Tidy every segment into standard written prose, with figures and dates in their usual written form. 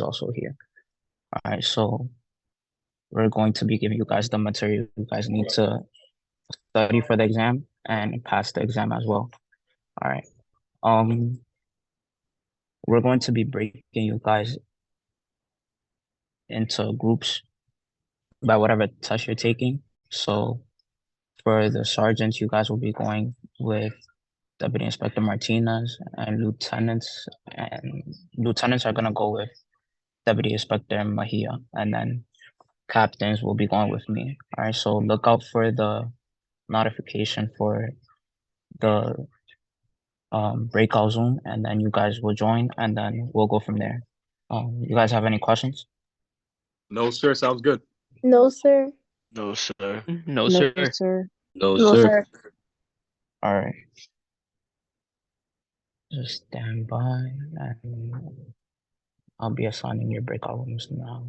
also here. All right, so we're going to be giving you guys the material you guys need to study for the exam and pass the exam as well. All right. Um, we're going to be breaking you guys into groups by whatever test you're taking. So for the sergeants, you guys will be going with Deputy Inspector Martinez, and lieutenants are gonna go with Deputy Inspector Mahia, and then captains will be going with me. All right, so look out for the notification for the breakout Zoom, and then you guys will join, and then we'll go from there. You guys have any questions? No, sir. Sounds good. No, sir. No, sir. No, No, sir. sir. No, No, sir. sir. All right. Just stand by, and I'll be assigning your breakout rooms now.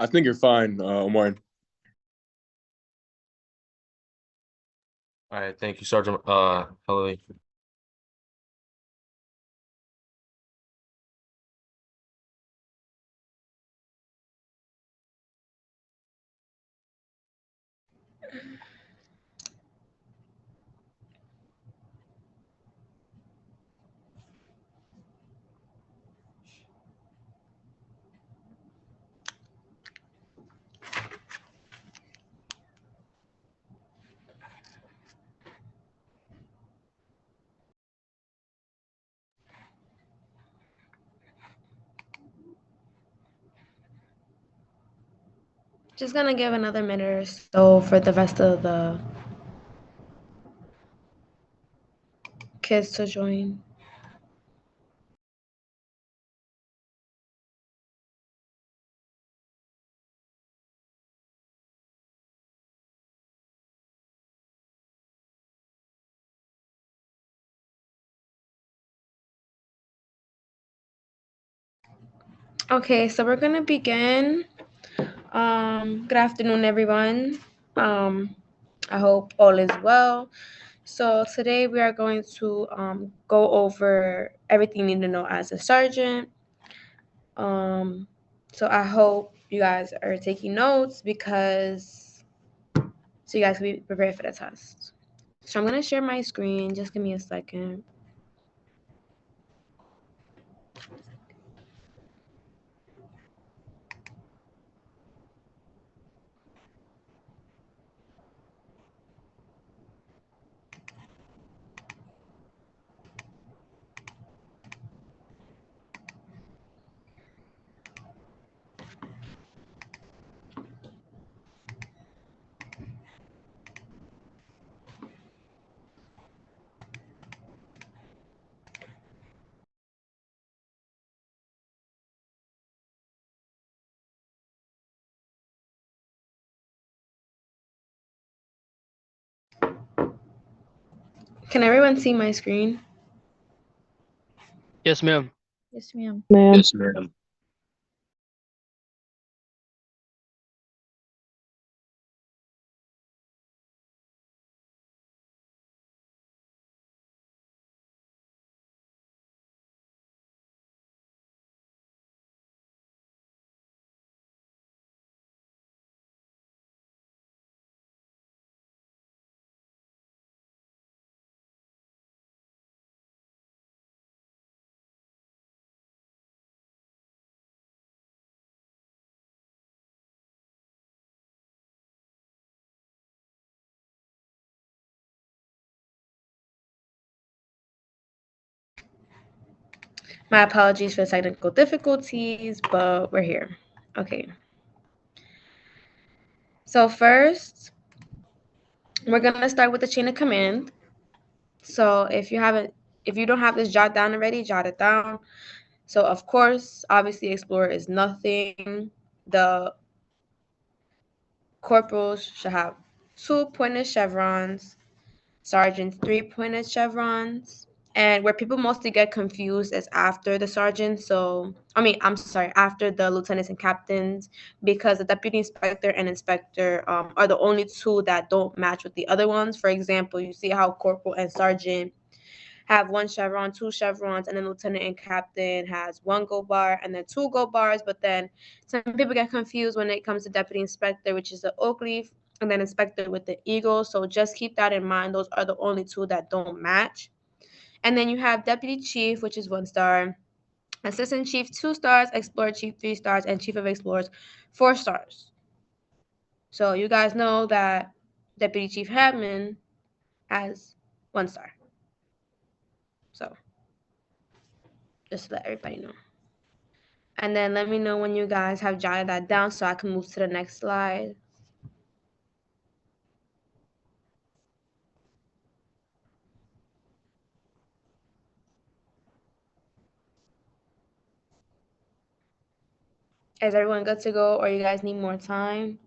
I think you're fine, Omar. All right, thank you, Sergeant Hillary. Just gonna give another minute or so for the rest of the kids to join. Okay, so we're gonna begin. Good afternoon, everyone. I hope all is well. So today we are going to go over everything you need to know as a sergeant. So I hope you guys are taking notes so you guys can be prepared for the test. So I'm gonna share my screen. Just give me a second. Can everyone see my screen? Yes, ma'am. Yes, ma'am. Yes, ma'am. My apologies for technical difficulties, but we're here. Okay. So first, we're gonna start with the chain of command. So if you don't have this jot down already, jot it down. So of course, obviously, Explorer is nothing. The corporals should have 2-pointed chevrons, sergeants 3-pointed chevrons. And where people mostly get confused is after the sergeant. So, I'm sorry, after the lieutenants and captains, because the deputy inspector and inspector are the only two that don't match with the other ones. For example, you see how corporal and sergeant have 1 chevron, 2 chevrons, and then lieutenant and captain has 1 gold bar and then 2 gold bars. But then some people get confused when it comes to deputy inspector, which is the oak leaf, and then inspector with the eagle. So just keep that in mind. Those are the only two that don't match. And then you have deputy chief, which is 1 star, assistant chief 2 stars, explorer chief 3 stars, and chief of explorers 4 stars. So you guys know that deputy chief Hadman has 1 star. So just to let everybody know. And then let me know when you guys have jotted that down so I can move to the next slide. Is everyone good to go, or you guys need more time?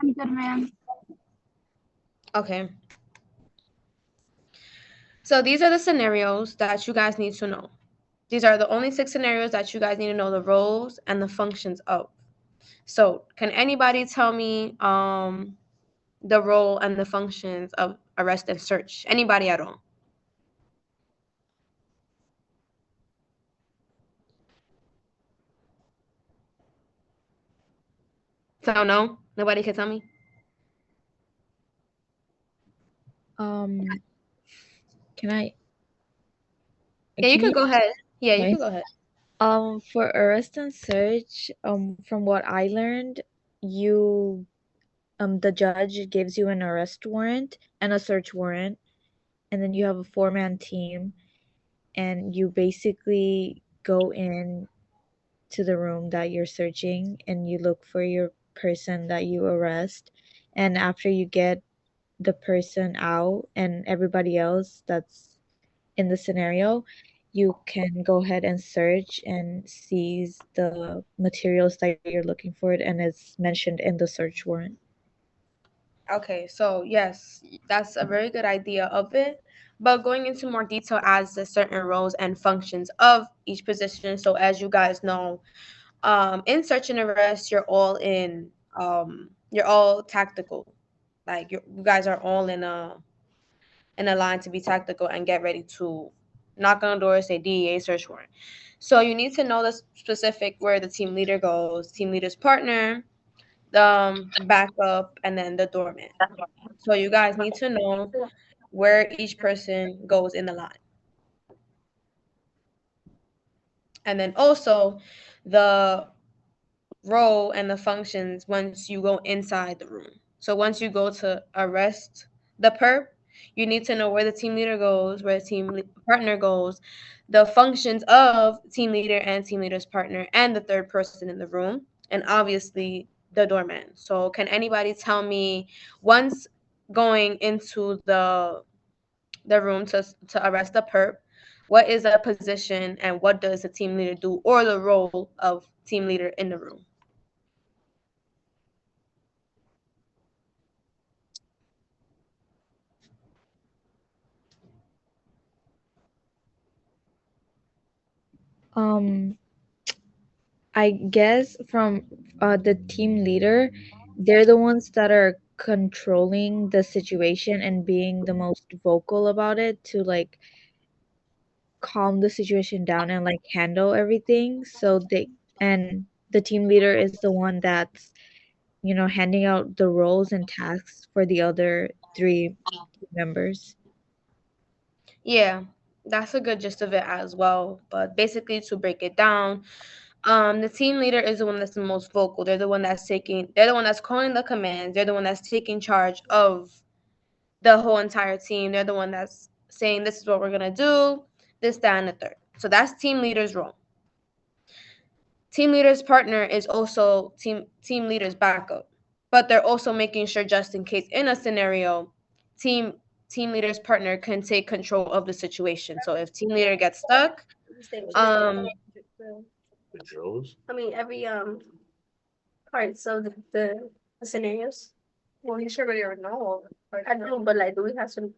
I'm good, ma'am. Okay. So these are the scenarios that you guys need to know. These are the only 6 scenarios that you guys need to know the roles and the functions of. So can anybody tell me the role and the functions of arrest and search? Anybody at all? So no? Nobody can tell me? Um, can I? Yeah, you Can can you? go ahead. Yeah, you Okay. can go ahead. For arrest and search, from what I learned, you, the judge gives you an arrest warrant and a search warrant, and then you have a 4-man team, and you basically go in to the room that you're searching, and you look for your person that you arrest, and after you get the person out and everybody else that's in the scenario, you can go ahead and search and seize the materials that you're looking for, and it's mentioned in the search warrant. Okay, so yes, that's a very good idea of it. But going into more detail as the certain roles and functions of each position. So as you guys know, in search and arrest, you're all tactical. Like you guys are all in a line to be tactical and get ready to knock on doors, say DEA search warrant. So you need to know the specific where the team leader goes, team leader's partner, the backup, and then the doorman. So you guys need to know where each person goes in the line. And then also the role and the functions once you go inside the room. So once you go to arrest the perp, you need to know where the team leader goes, where the partner goes, the functions of team leader and team leader's partner, and the third person in the room, and obviously the doorman. So can anybody tell me, once going into the room to arrest the perp, what is a position and what does the team leader do, or the role of team leader in the room? Um, I guess from the team leader, they're the ones that are controlling the situation and being the most vocal about it to like calm the situation down and like handle everything. So they and the team leader is the one that's handing out the roles and tasks for the other three members. Yeah, that's a good gist of it as well. But basically, to break it down, the team leader is the one that's the most vocal. They're the one that's calling the commands. They're the one that's taking charge of the whole entire team. They're the one that's saying, this is what we're gonna do, this, that, and the third. So that's team leader's role. Team leader's partner is also team leader's backup, but they're also making sure, just in case in a scenario, team team leader's partner can take control of the situation. So if team leader gets stuck, The drills? I mean, every parts of the scenarios. Well, you should already know. I know, but like, do we have some?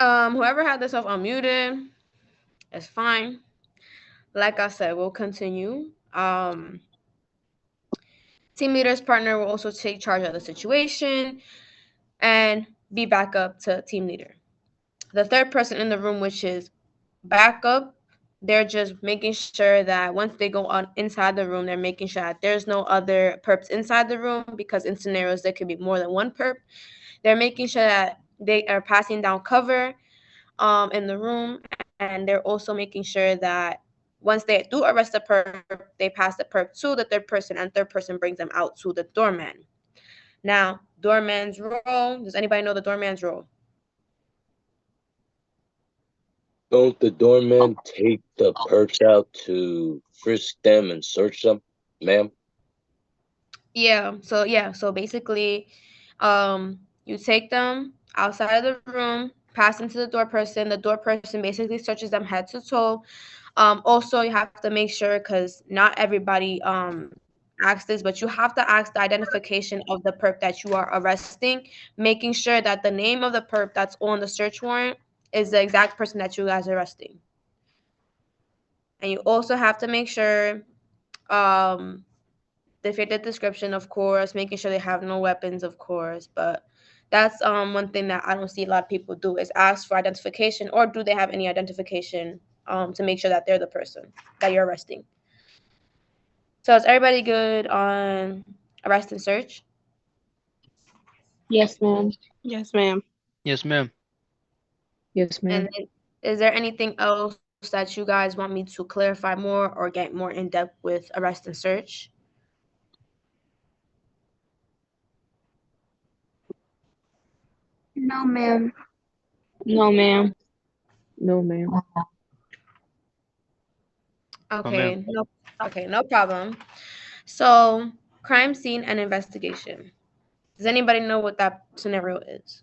whoever had themselves unmuted, it's fine. Like I said, we'll continue. Team leader's partner will also take charge of the situation and be backup to team leader. The third person in the room, which is backup, they're just making sure that once they go on inside the room, they're making sure that there's no other perps inside the room, because in scenarios there could be more than one perp. They're making sure that they are passing down cover in the room, and they're also making sure that once they do arrest the perp, they pass the perp to the third person, and third person brings them out to the doorman. Now, doorman's role. Does anybody know the doorman's role? Don't the doorman take the perps out to frisk them and search them, ma'am? So basically, you take them outside of the room, pass them to the door person. The door person basically searches them head to toe. Also, you have to make sure, because not everybody asks this, but you have to ask the identification of the perp that you are arresting, making sure that the name of the perp that's on the search warrant is the exact person that you guys are arresting. And you also have to make sure they fit the description, of course, making sure they have no weapons, of course. But that's one thing that I don't see a lot of people do, is ask for identification, or do they have any identification to make sure that they're the person that you're arresting. So is everybody good on arrest and search? Yes, ma'am. Yes, ma'am. Yes, ma'am. Yes, ma'am. And then, is there anything else that you guys want me to clarify more or get more in depth with arrest and search? No, ma'am. No, ma'am. No, ma'am. Okay, no problem. So, crime scene and investigation. Does anybody know what that scenario is?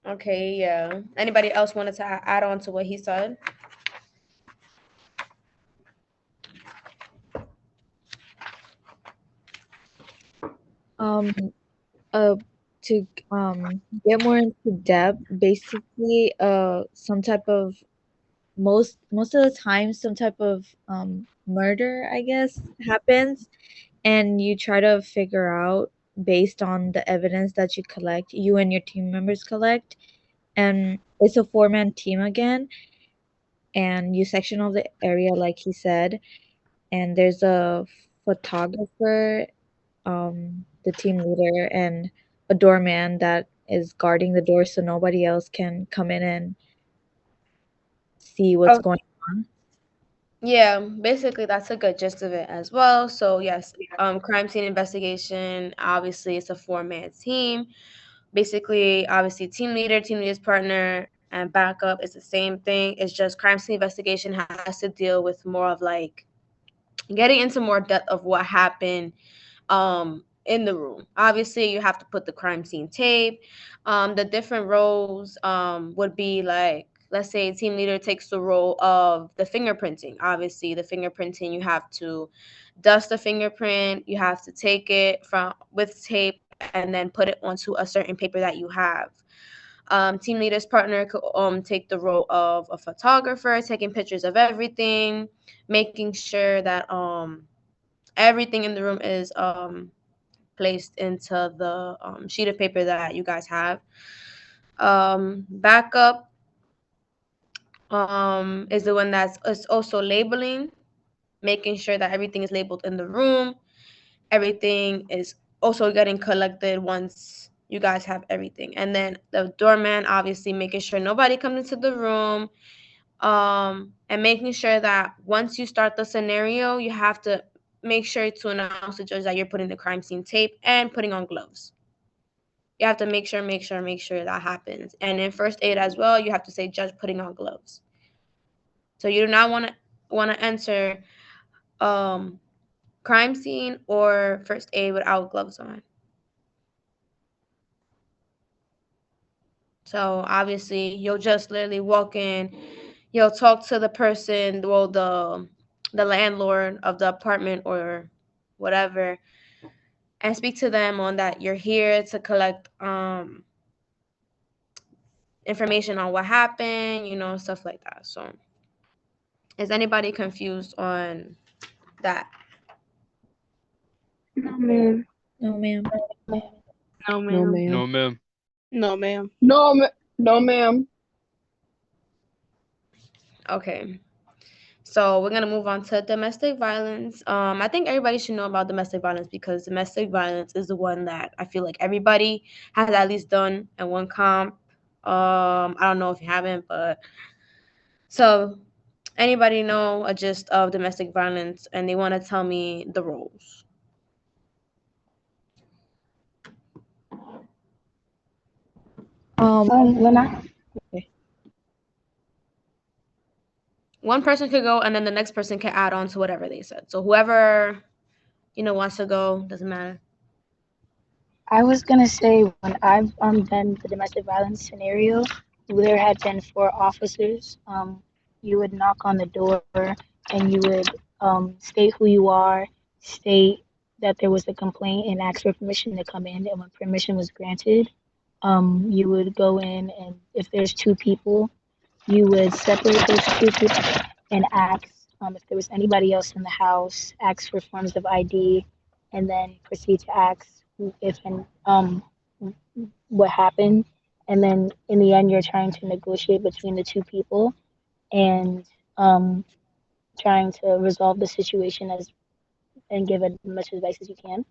Okay, yeah. Anybody else wanted to add on to what he said? Um, to get more into depth, basically, some type of most of the time, some type of murder, I guess, happens, and you try to figure out based on the evidence that you collect, you and your team members collect, and it's a four-man team again, and you section off the area like he said, and there's a photographer, the team leader, and a doorman that is guarding the door so nobody else can come in and see what's Oh, going on. yeah, basically that's a good gist of it as well. So yes, crime scene investigation, obviously it's a four-man team. Basically, obviously team leader, team leader's partner, and backup is the same thing. It's just crime scene investigation has to deal with more of like getting into more depth of what happened in the room. Obviously, you have to put the crime scene tape. The different roles would be like, let's say team leader takes the role of the fingerprinting. Obviously, the fingerprinting, you have to dust the fingerprint, you have to take it from with tape and then put it onto a certain paper that you have. Team leader's partner could take the role of a photographer, taking pictures of everything, making sure that everything in the room is placed into the sheet of paper that you guys have. Backup is the one that's is also labeling, making sure that everything is labeled in the room. Everything is also getting collected once you guys have everything. And then the doorman, obviously making sure nobody comes into the room, and making sure that once you start the scenario, you have to make sure to announce to the judge that you're putting the crime scene tape and putting on gloves. You have to make sure that happens. And in first aid as well, you have to say judge putting on gloves. So you do not want to enter crime scene or first aid without gloves on. So obviously, you'll just literally walk in, you'll talk to the person, well, the landlord of the apartment or whatever, and speak to them on that you're here to collect information on what happened, stuff like that. So, is anybody confused on that? No, ma'am. No, ma'am. No, No, ma'am. ma'am. No, ma'am. No, ma'am. No, ma'am. Okay. So we're gonna move on to domestic violence. I think everybody should know about domestic violence because domestic violence is the one that I feel like everybody has at least done in one comp. I don't know if you haven't, but so anybody know a gist of domestic violence and they want to tell me the roles? When I One person could go and then the next person can add on to whatever they said. So whoever wants to go, doesn't matter. was gonna say when I've done the domestic violence scenario, there had been 4 officers. You would knock on the door and you would state who you are, state that there was a complaint, and ask for permission to come in. And when permission was granted, you would go in, and if there's 2 people, you would separate those 2 people and ask if there was anybody else in the house, ask for forms of ID, and then proceed to ask if and what happened. And then in the end, you're trying to negotiate between the 2 people and trying to resolve the situation and give as much advice as you can.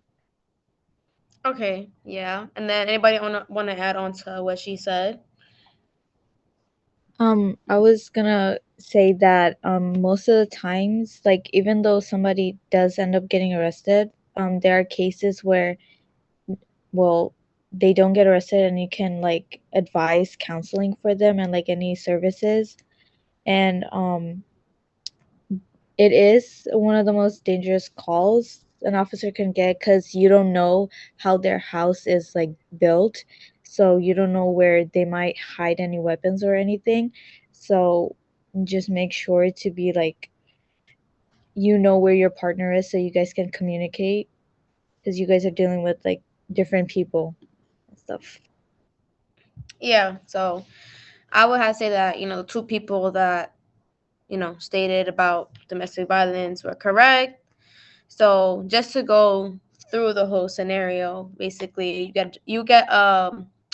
Okay, yeah. And then anybody want to add on to what she said? I was gonna say that most of the times, like even though somebody does end up getting arrested, there are cases where, well, they don't get arrested and you can like advise counseling for them and like any services. And it is one of the most dangerous calls an officer can get because you don't know how their house is like built, so you don't know where they might hide any weapons or anything. So just make sure to be like, where your partner is so you guys can communicate, because you guys are dealing with like different people and stuff. Yeah, so I would have to say that, the 2 people that, stated about domestic violence were correct. So just to go through the whole scenario, basically you get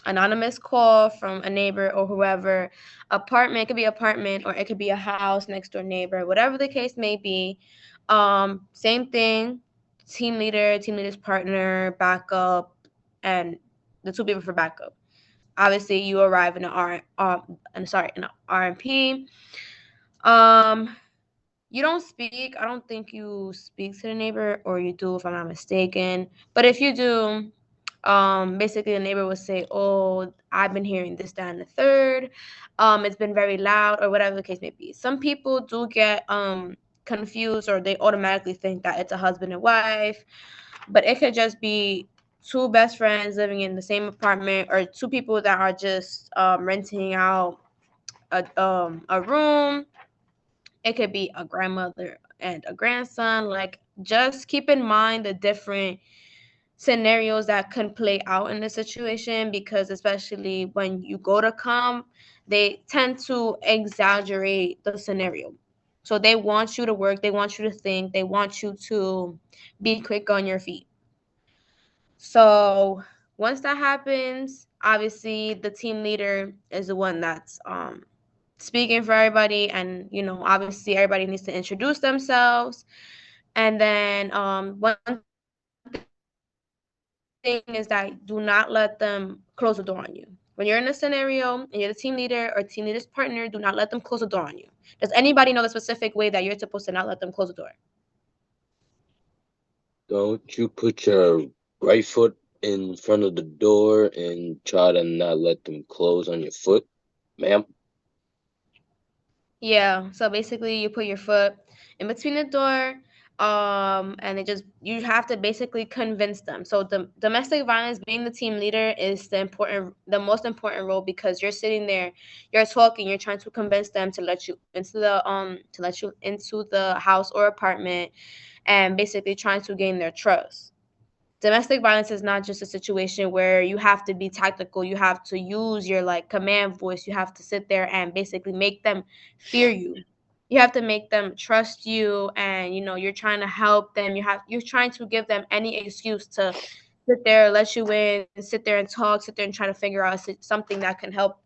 anonymous call from a neighbor or whoever. Apartment, it could be apartment or it could be a house next door neighbor, whatever the case may be. Same thing, team leader's partner, backup, and the 2 people for backup. Obviously, you arrive in an RMP. You don't speak. I don't think you speak to the neighbor, or you do, if I'm not mistaken. But if you do, basically the neighbor will say, "Oh, I've been hearing this, that, and the third. It's been very loud," or whatever the case may be. Some people do get confused, or they automatically think that it's a husband and wife, but it could just be two best friends living in the same apartment, or two people that are just renting out a room. It could be a grandmother and a grandson. Like, just keep in mind the different scenarios that can play out in the situation, because especially when you go to come, they tend to exaggerate the scenario. So they want you to work, they want you to think, they want you to be quick on your feet. So once that happens, obviously the team leader is the one that's speaking for everybody, and obviously everybody needs to introduce themselves. And then one thing is that do not let them close the door on you. When you're in a scenario and you're the team leader or team leader's partner, do not let them close the door on you. Does anybody know the specific way that you're supposed to not let them close the door? Don't you put your right foot in front of the door and try to not let them close on your foot, ma'am? Yeah, so basically you put your foot in between the door, and you have to basically convince them. So the domestic violence, being the team leader, is the most important role, because you're sitting there, you're talking, you're trying to convince them to let you into the house or apartment, and basically trying to gain their trust. Domestic violence is not just a situation where you have to be tactical, you have to use your like command voice, you have to sit there and basically make them fear you. You have to make them trust you, and you're trying to help them. You're trying to give them any excuse to sit there, let you in, sit there and talk, sit there and try to figure out something that can help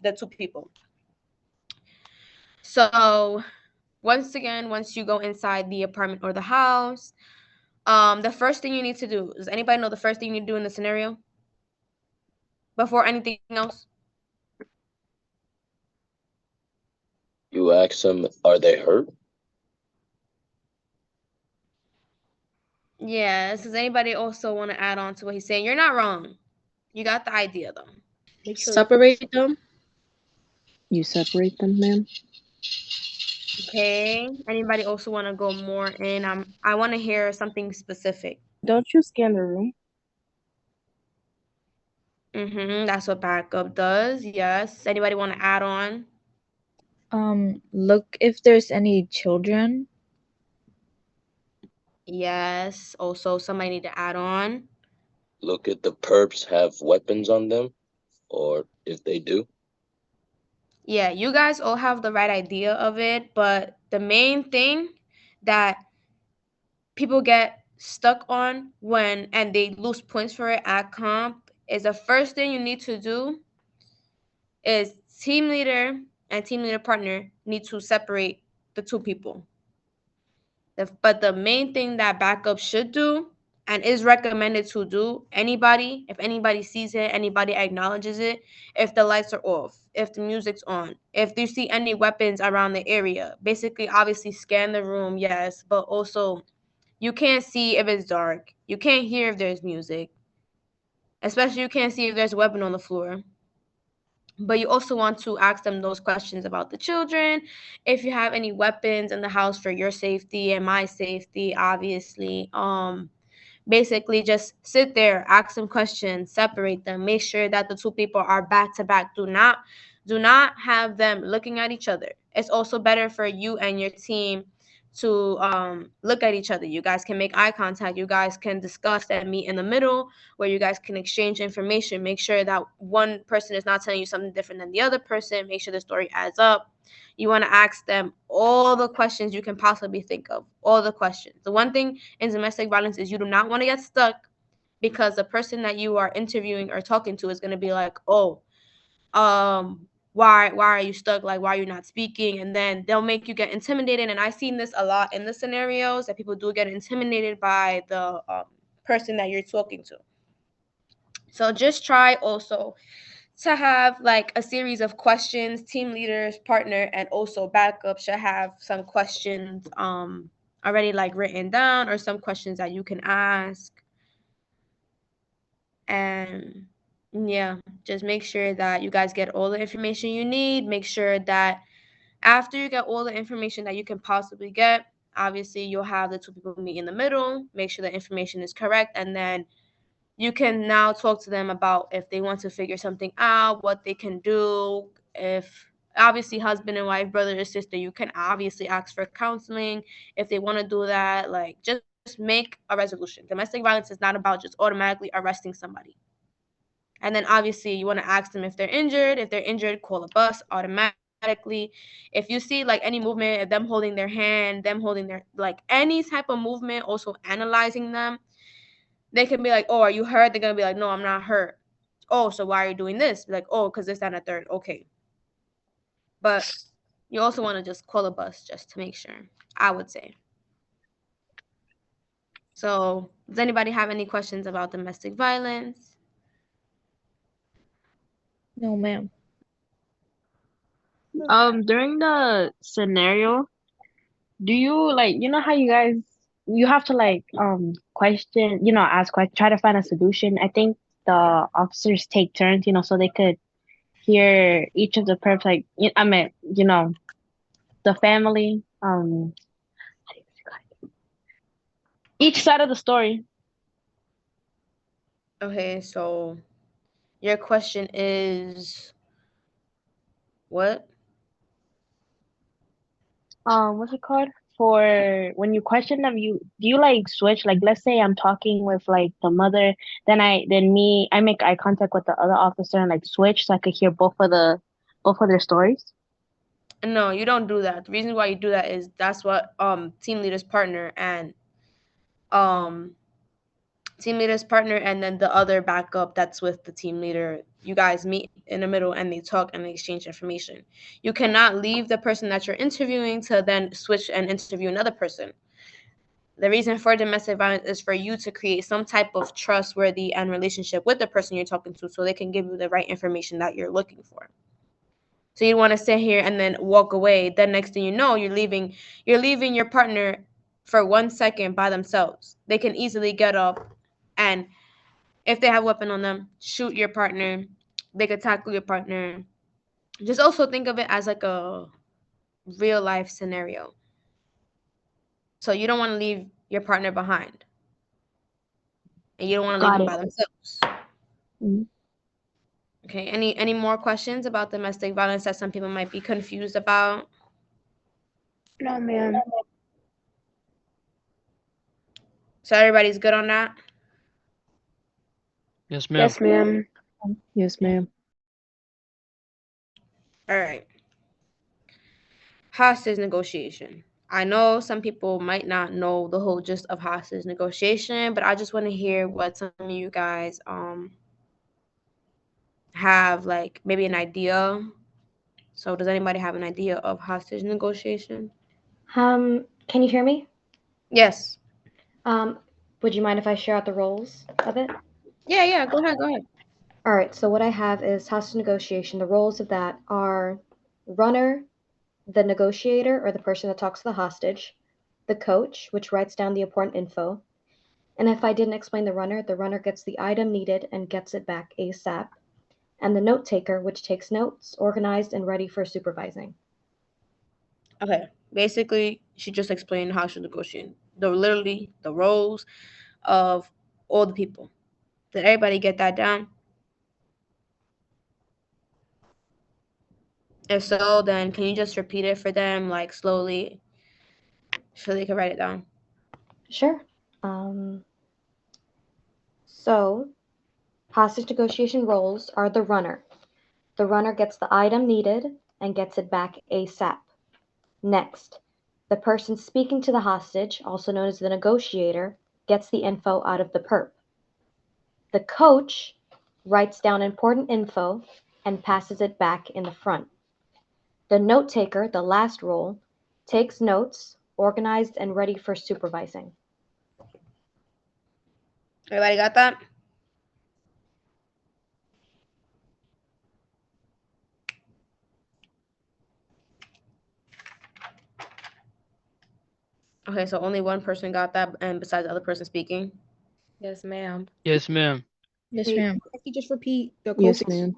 the two people. So once you go inside the apartment or the house, the first thing you need to do, does anybody know the first thing you need to do in the scenario before anything else? You ask them, are they hurt? Yes. Does anybody also want to add on to what he's saying? You're not wrong. You got the idea though. Make sure Separate them. You separate them, ma'am. Okay. Anybody also want to go more in? I want to hear something specific. Don't you scan the room? That's what backup does. Yes. Anybody want to add on? Look if there's any children. Yes. Also, somebody need to add on. Look if the perps have weapons on them, or if they do. Yeah, you guys all have the right idea of it, but the main thing that people get stuck on and they lose points for it at comp is, the first thing you need to do is team leader and team leader partner need to separate the two people. But the main thing that backup should do and is recommended to do, if anybody sees it, anybody acknowledges it, if the lights are off, if the music's on, if you see any weapons around the area, basically obviously scan the room, yes, but also you can't see if it's dark, you can't hear if there's music, especially you can't see if there's a weapon on the floor. But you also want to ask them those questions about the children, if you have any weapons in the house for your safety and my safety, obviously. Basically just sit there, ask them questions, separate them, make sure that the two people are back to back. Do not have them looking at each other. It's also better for you and your team to look at each other. You guys can make eye contact, you guys can discuss and meet in the middle, where you guys can exchange information, make sure that one person is not telling you something different than the other person, make sure the story adds up. You want to ask them all the questions you can possibly think of, all the questions. The one thing in domestic violence is you do not want to get stuck, because the person that you are interviewing or talking to is going to be like, oh, why are you stuck? Like, why are you not speaking? And then they'll make you get intimidated. And I've seen this a lot in the scenarios, that people do get intimidated by the person that you're talking to. So just try also to have like a series of questions. Team leaders, partner, and also backup should have some questions already like written down, or some questions that you can ask. And yeah, just make sure that you guys get all the information you need. Make sure that after you get all the information that you can possibly get, obviously you'll have the two people meet in the middle, make sure the information is correct, and then you can now talk to them about if they want to figure something out, what they can do. If obviously husband and wife, brother or sister, you can obviously ask for counseling if they want to do that. Like, just make a resolution. Domestic violence is not about just automatically arresting somebody. And then obviously you want to ask them if they're injured. If they're injured, call a bus automatically. If you see like any movement of them holding their hand, them holding their, like any type of movement, also analyzing them, they can be like, oh, are you hurt? They're going to be like, no, I'm not hurt. Oh, so why are you doing this? Like, oh, because this, that, and a third. Okay. But you also want to just call a bus just to make sure, I would say. So does anybody have any questions about domestic violence? No, ma'am. During the scenario, do you like, you know how you guys, you have to like question, ask questions, try to find a solution. I think the officers take turns, so they could hear each of the perps, like I mean, the family, each side of the story. Okay, so your question is what? What's it called? For when you question them, do you like switch? Like, let's say I'm talking with like the mother, then I make eye contact with the other officer and like switch so I could hear both of their stories. No, you don't do that. The reason why you do that is that's what team leader's partner and um then the other backup that's with the team leader, you guys meet in the middle and they talk and they exchange information. You cannot leave the person that you're interviewing to then switch and interview another person. The reason for domestic violence is for you to create some type of trustworthy and relationship with the person you're talking to so they can give you the right information that you're looking for. So you want to sit here and then walk away. Then next thing you know, you're leaving your partner for 1 second by themselves. They can easily get up and if they have a weapon on them, shoot your partner. They could tackle your partner. Just also think of it as like a real life scenario. So you don't want to leave your partner behind. And you don't want to leave them by themselves. Mm-hmm. Okay, any more questions about domestic violence that some people might be confused about? No, ma'am. So everybody's good on that? Yes, ma'am. Yes, ma'am. Yes, ma'am. All right. Hostage negotiation. I know some people might not know the whole gist of hostage negotiation, but I just want to hear what some of you guys have, like maybe an idea. So does anybody have an idea of hostage negotiation? Can you hear me? Yes. Would you mind if I share out the roles of it? Yeah, go ahead. All right, so what I have is hostage negotiation. The roles of that are runner, the negotiator or the person that talks to the hostage, the coach, which writes down the important info. And if I didn't explain the runner gets the item needed and gets it back ASAP. And the note taker, which takes notes, organized and ready for supervising. Okay. Basically, she just explained hostage negotiation. Literally the roles of all the people. Did everybody get that down? If so, then can you just repeat it for them, like slowly, so they can write it down? Sure. So, hostage negotiation roles are the runner. The runner gets the item needed and gets it back ASAP. Next, the person speaking to the hostage, also known as the negotiator, gets the info out of the perp. The coach writes down important info and passes it back in the front. The note taker, the last role, takes notes, organized and ready for supervising. Everybody got that? Okay, so only one person got that, and besides the other person speaking? Yes, ma'am. Yes, ma'am. Yes, Wait, ma'am. Can you just repeat the Yes, coach? ma'am.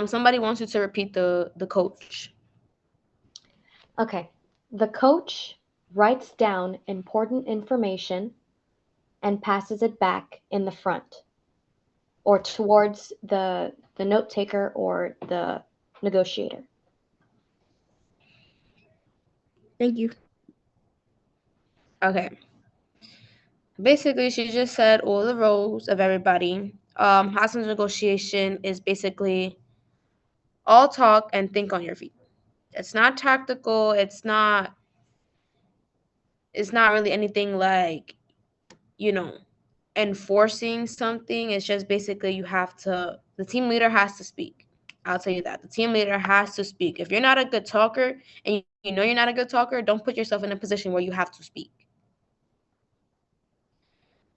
Somebody wants you to repeat the coach. Okay. The coach writes down important information and passes it back in the front or towards the note taker or the negotiator. Thank you. Okay. Basically, she just said all the roles of everybody. Hostage negotiation is basically all talk and think on your feet. It's not tactical. It's not really anything like, you know, enforcing something. It's just basically the team leader has to speak. I'll tell you that. The team leader has to speak. If you're not a good talker and you know you're not a good talker, don't put yourself in a position where you have to speak.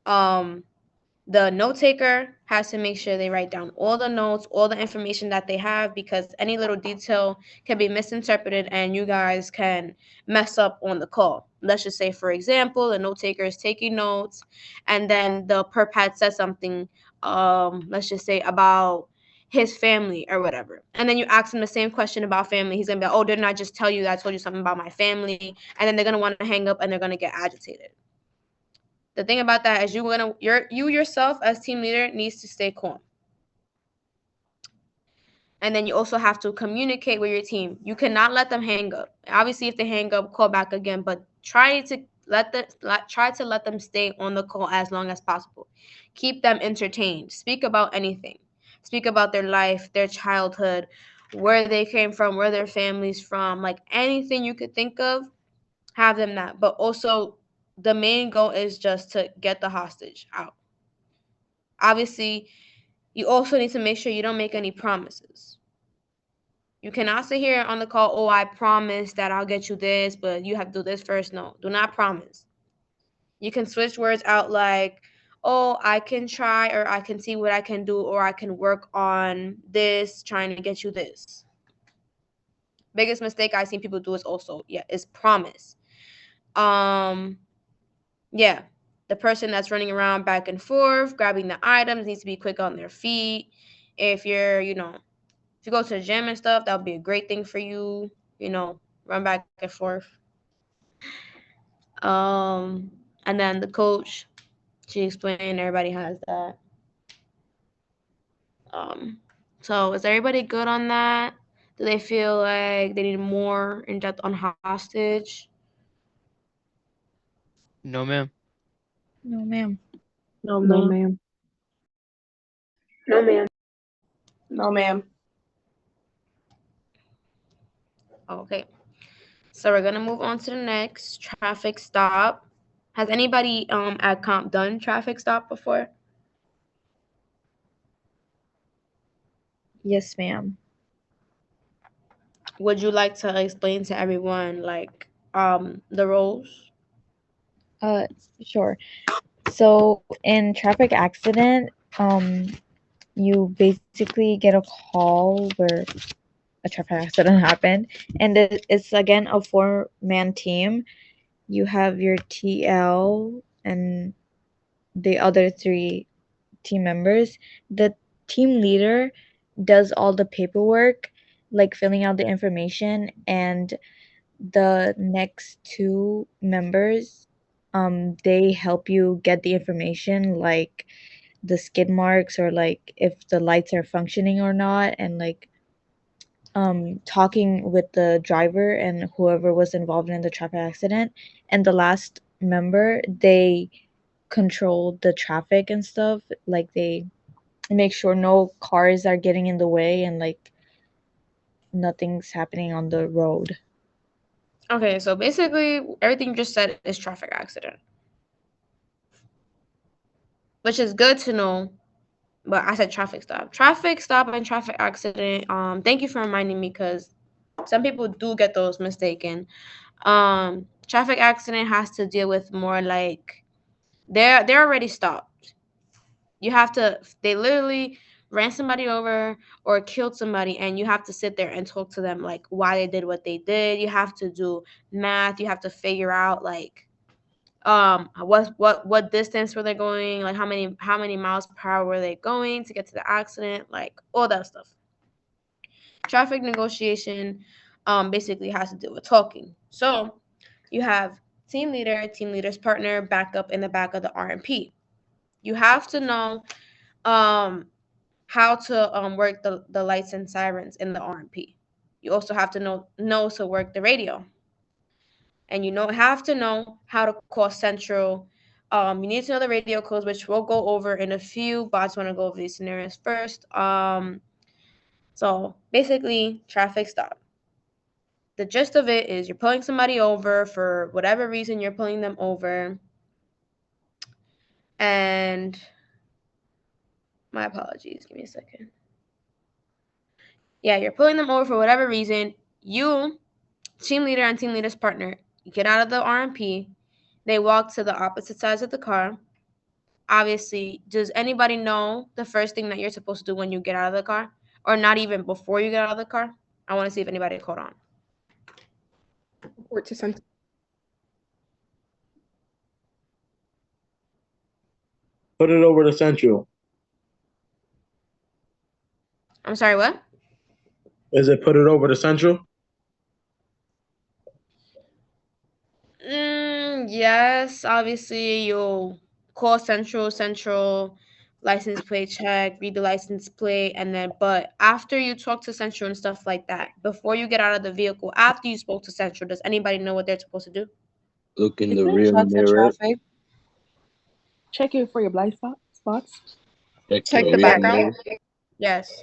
The note taker has to make sure they write down all the notes, all the information that they have, because any little detail can be misinterpreted and you guys can mess up on the call. Let's just say, for example, the note taker is taking notes and then the perp had said something, let's just say about his family or whatever. And then you ask him the same question about family. He's going to be like, oh, didn't I just tell you that I told you something about my family? And then they're going to want to hang up and they're going to get agitated. The thing about that is you yourself as team leader needs to stay calm. And then you also have to communicate with your team. You cannot let them hang up. Obviously, if they hang up, call back again, but try to let them stay on the call as long as possible. Keep them entertained. Speak about anything. Speak about their life, their childhood, where they came from, where their family's from, like anything you could think of, have them that. But also the main goal is just to get the hostage out. Obviously, you also need to make sure you don't make any promises. You cannot sit here on the call, oh, I promise that I'll get you this, but you have to do this first. No, do not promise. You can switch words out like, oh, I can try, or I can see what I can do, or I can work on this, trying to get you this. Biggest mistake I've seen people do is promise. Yeah, the person that's running around back and forth, grabbing the items needs to be quick on their feet. If you're, if you go to the gym and stuff, that would be a great thing for you, run back and forth. And then the coach, she explained everybody has that. So is everybody good on that? Do they feel like they need more in depth on hostage? No, ma'am. No, ma'am. No, ma'am. No, ma'am. No, ma'am. Okay. So we're gonna move on to the next traffic stop. Has anybody at comp done traffic stop before? Yes, ma'am. Would you like to explain to everyone like the roles? Sure. So in traffic accident, you basically get a call where a traffic accident happened, and it's again a 4-man team. You have your TL and the other 3 team members. The team leader does all the paperwork, like filling out the information, and the next 2 members, they help you get the information, like the skid marks or like if the lights are functioning or not, and like talking with the driver and whoever was involved in the traffic accident. And the last member, they control the traffic and stuff, like they make sure no cars are getting in the way and like nothing's happening on the road. Okay, so basically everything you just said is traffic accident, which is good to know. But I said traffic stop and traffic accident. Thank you for reminding me, because some people do get those mistaken. Traffic accident has to deal with more like they're already stopped. They literally ran somebody over or killed somebody, and you have to sit there and talk to them like why they did what they did. You have to do math. You have to figure out like what distance were they going, like how many miles per hour were they going to get to the accident, like all that stuff. Traffic negotiation basically has to do with talking. So you have team leader, team leader's partner, backup in the back of the RMP. You have to know how to work the lights and sirens in the RMP. You also have to know to work the radio. And you have to know how to call central. You need to know the radio codes, which we'll go over in a few, but I just want to go over these scenarios first. So basically, traffic stop. The gist of it is you're pulling somebody over for whatever reason you're pulling them over. And my apologies, give me a second. Yeah, you're pulling them over for whatever reason. You, team leader and team leader's partner, you get out of the RMP. They walk to the opposite sides of the car. Obviously, does anybody know the first thing that you're supposed to do when you get out of the car? Or not even before you get out of the car? I want to see if anybody caught on. Report to center. Put it over to Central. I'm sorry, what? Is it put it over to Central? Yes, obviously you'll call central license plate check, read the license plate, and then but after you talk to central and stuff like that, before you get out of the vehicle, after you spoke to central, does anybody know what they're supposed to do? Look in Is the there rear shots at mirror. traffic? Check it for your blind spots. Check the the rear background. mirror. Yes.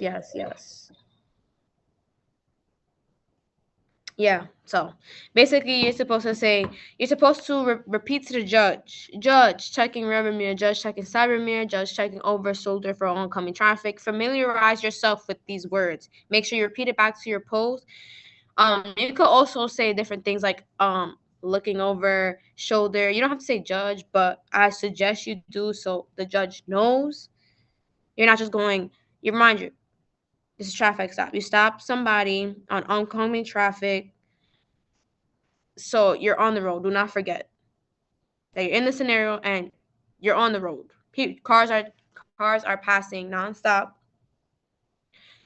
Yeah, so basically you're supposed to repeat to the judge checking rear mirror, judge checking side mirror, judge checking over shoulder for oncoming traffic. Familiarize yourself with these words. Make sure you repeat it back to your post. You could also say different things like looking over shoulder. You don't have to say judge, but I suggest you do so the judge knows. You're not just going, you remind you, this is traffic stop. You stop somebody on oncoming traffic. So you're on the road. Do not forget that you're in the scenario and you're on the road. Cars are passing nonstop.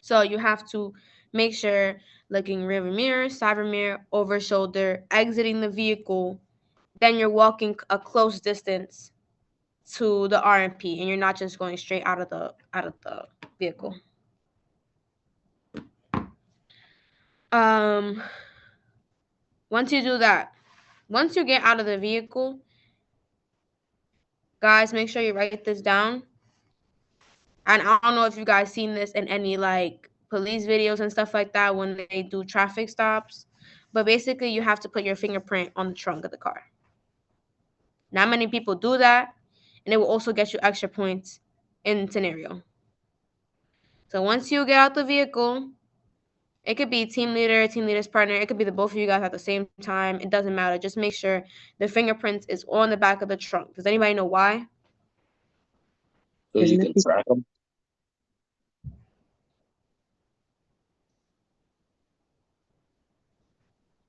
So you have to make sure looking rear mirror, side mirror, over shoulder, exiting the vehicle. Then you're walking a close distance to the RMP, and you're not just going straight out of the vehicle. Once you do that, once you get out of the vehicle, guys, make sure you write this down. And I don't know if you guys seen this in any like police videos and stuff like that when they do traffic stops, but basically you have to put your fingerprint on the trunk of the car. Not many people do that, and it will also get you extra points in scenario. So once you get out the vehicle, it could be team leader, team leader's partner. It could be the both of you guys at the same time. It doesn't matter. Just make sure the fingerprints is on the back of the trunk. Does anybody know why? So you can track them.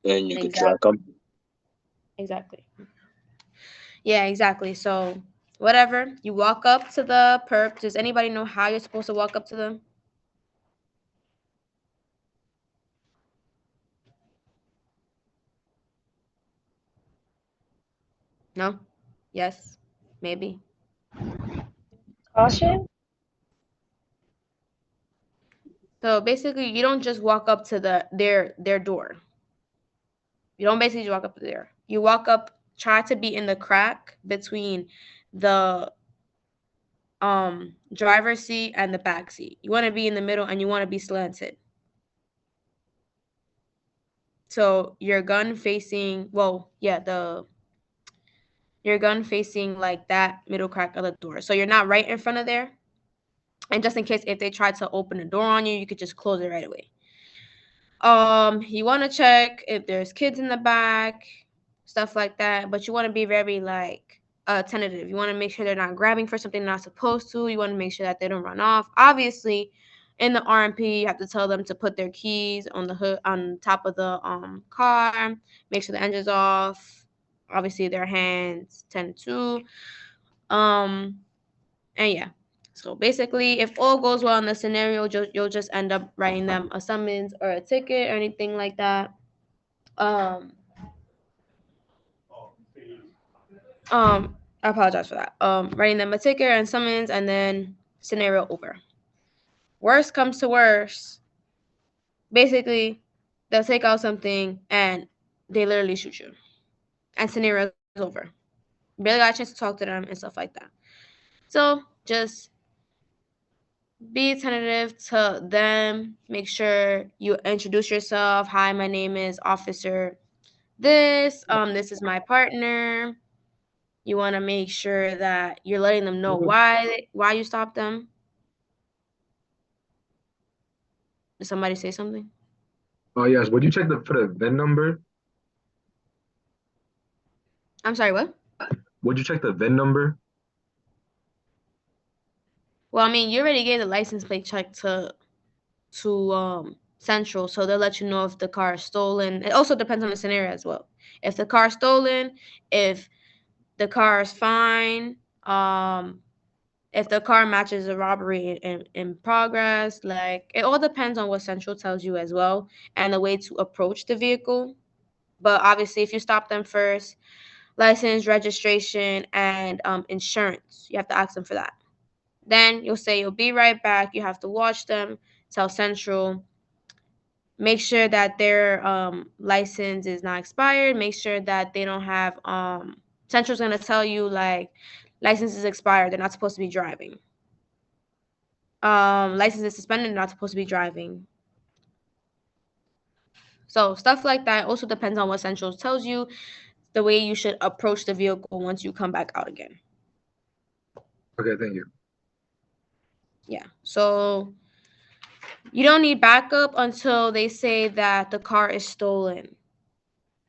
And you can track them. Exactly. Yeah, exactly. So whatever, you walk up to the perp. Does anybody know how you're supposed to walk up to them? No? Yes? Maybe? Caution? So basically, you don't just walk up to their door. You don't basically walk up there. You walk up, try to be in the crack between the driver's seat and the back seat. You want to be in the middle and you want to be slanted. So your gun facing, your gun facing like that middle crack of the door. So you're not right in front of there. And just in case if they try to open the door on you, you could just close it right away. You want to check if there's kids in the back, stuff like that, but you want to be very like tentative. You want to make sure they're not grabbing for something they're not supposed to. You want to make sure that they don't run off. Obviously, in the RMP, you have to tell them to put their keys on the hood, on top of the car. Make sure the engine's off. Obviously, their hands tend to. And yeah. So basically, if all goes well in the scenario, you'll just end up writing them a summons or a ticket or anything like that. I apologize for that. Writing them a ticket and summons, and then scenario over. Worst comes to worst, basically, they'll take out something and they literally shoot you, and scenario's over. Barely got a chance to talk to them and stuff like that. So just be attentive to them. Make sure you introduce yourself. Hi, my name is Officer This is my partner. You want to make sure that you're letting them know why you stopped them. Did somebody say something? Oh yes. Would you check for the VIN number? I'm sorry, what? Would you check the VIN number? Well, I mean, you already gave the license plate check to Central, so they'll let you know if the car is stolen. It also depends on the scenario as well. If the car is stolen, if the car is fine, if the car matches a robbery in progress, like it all depends on what Central tells you as well and the way to approach the vehicle. But obviously, if you stop them first, license, registration, and insurance, you have to ask them for that. Then you'll say you'll be right back. You have to watch them, tell Central. Make sure that their license is not expired. Make sure that they don't have Central's gonna tell you like license is expired. They're not supposed to be driving. License is suspended. They're not supposed to be driving. So stuff like that also depends on what Central tells you. The way you should approach the vehicle once you come back out again. Okay, thank you. Yeah. So you don't need backup until they say that the car is stolen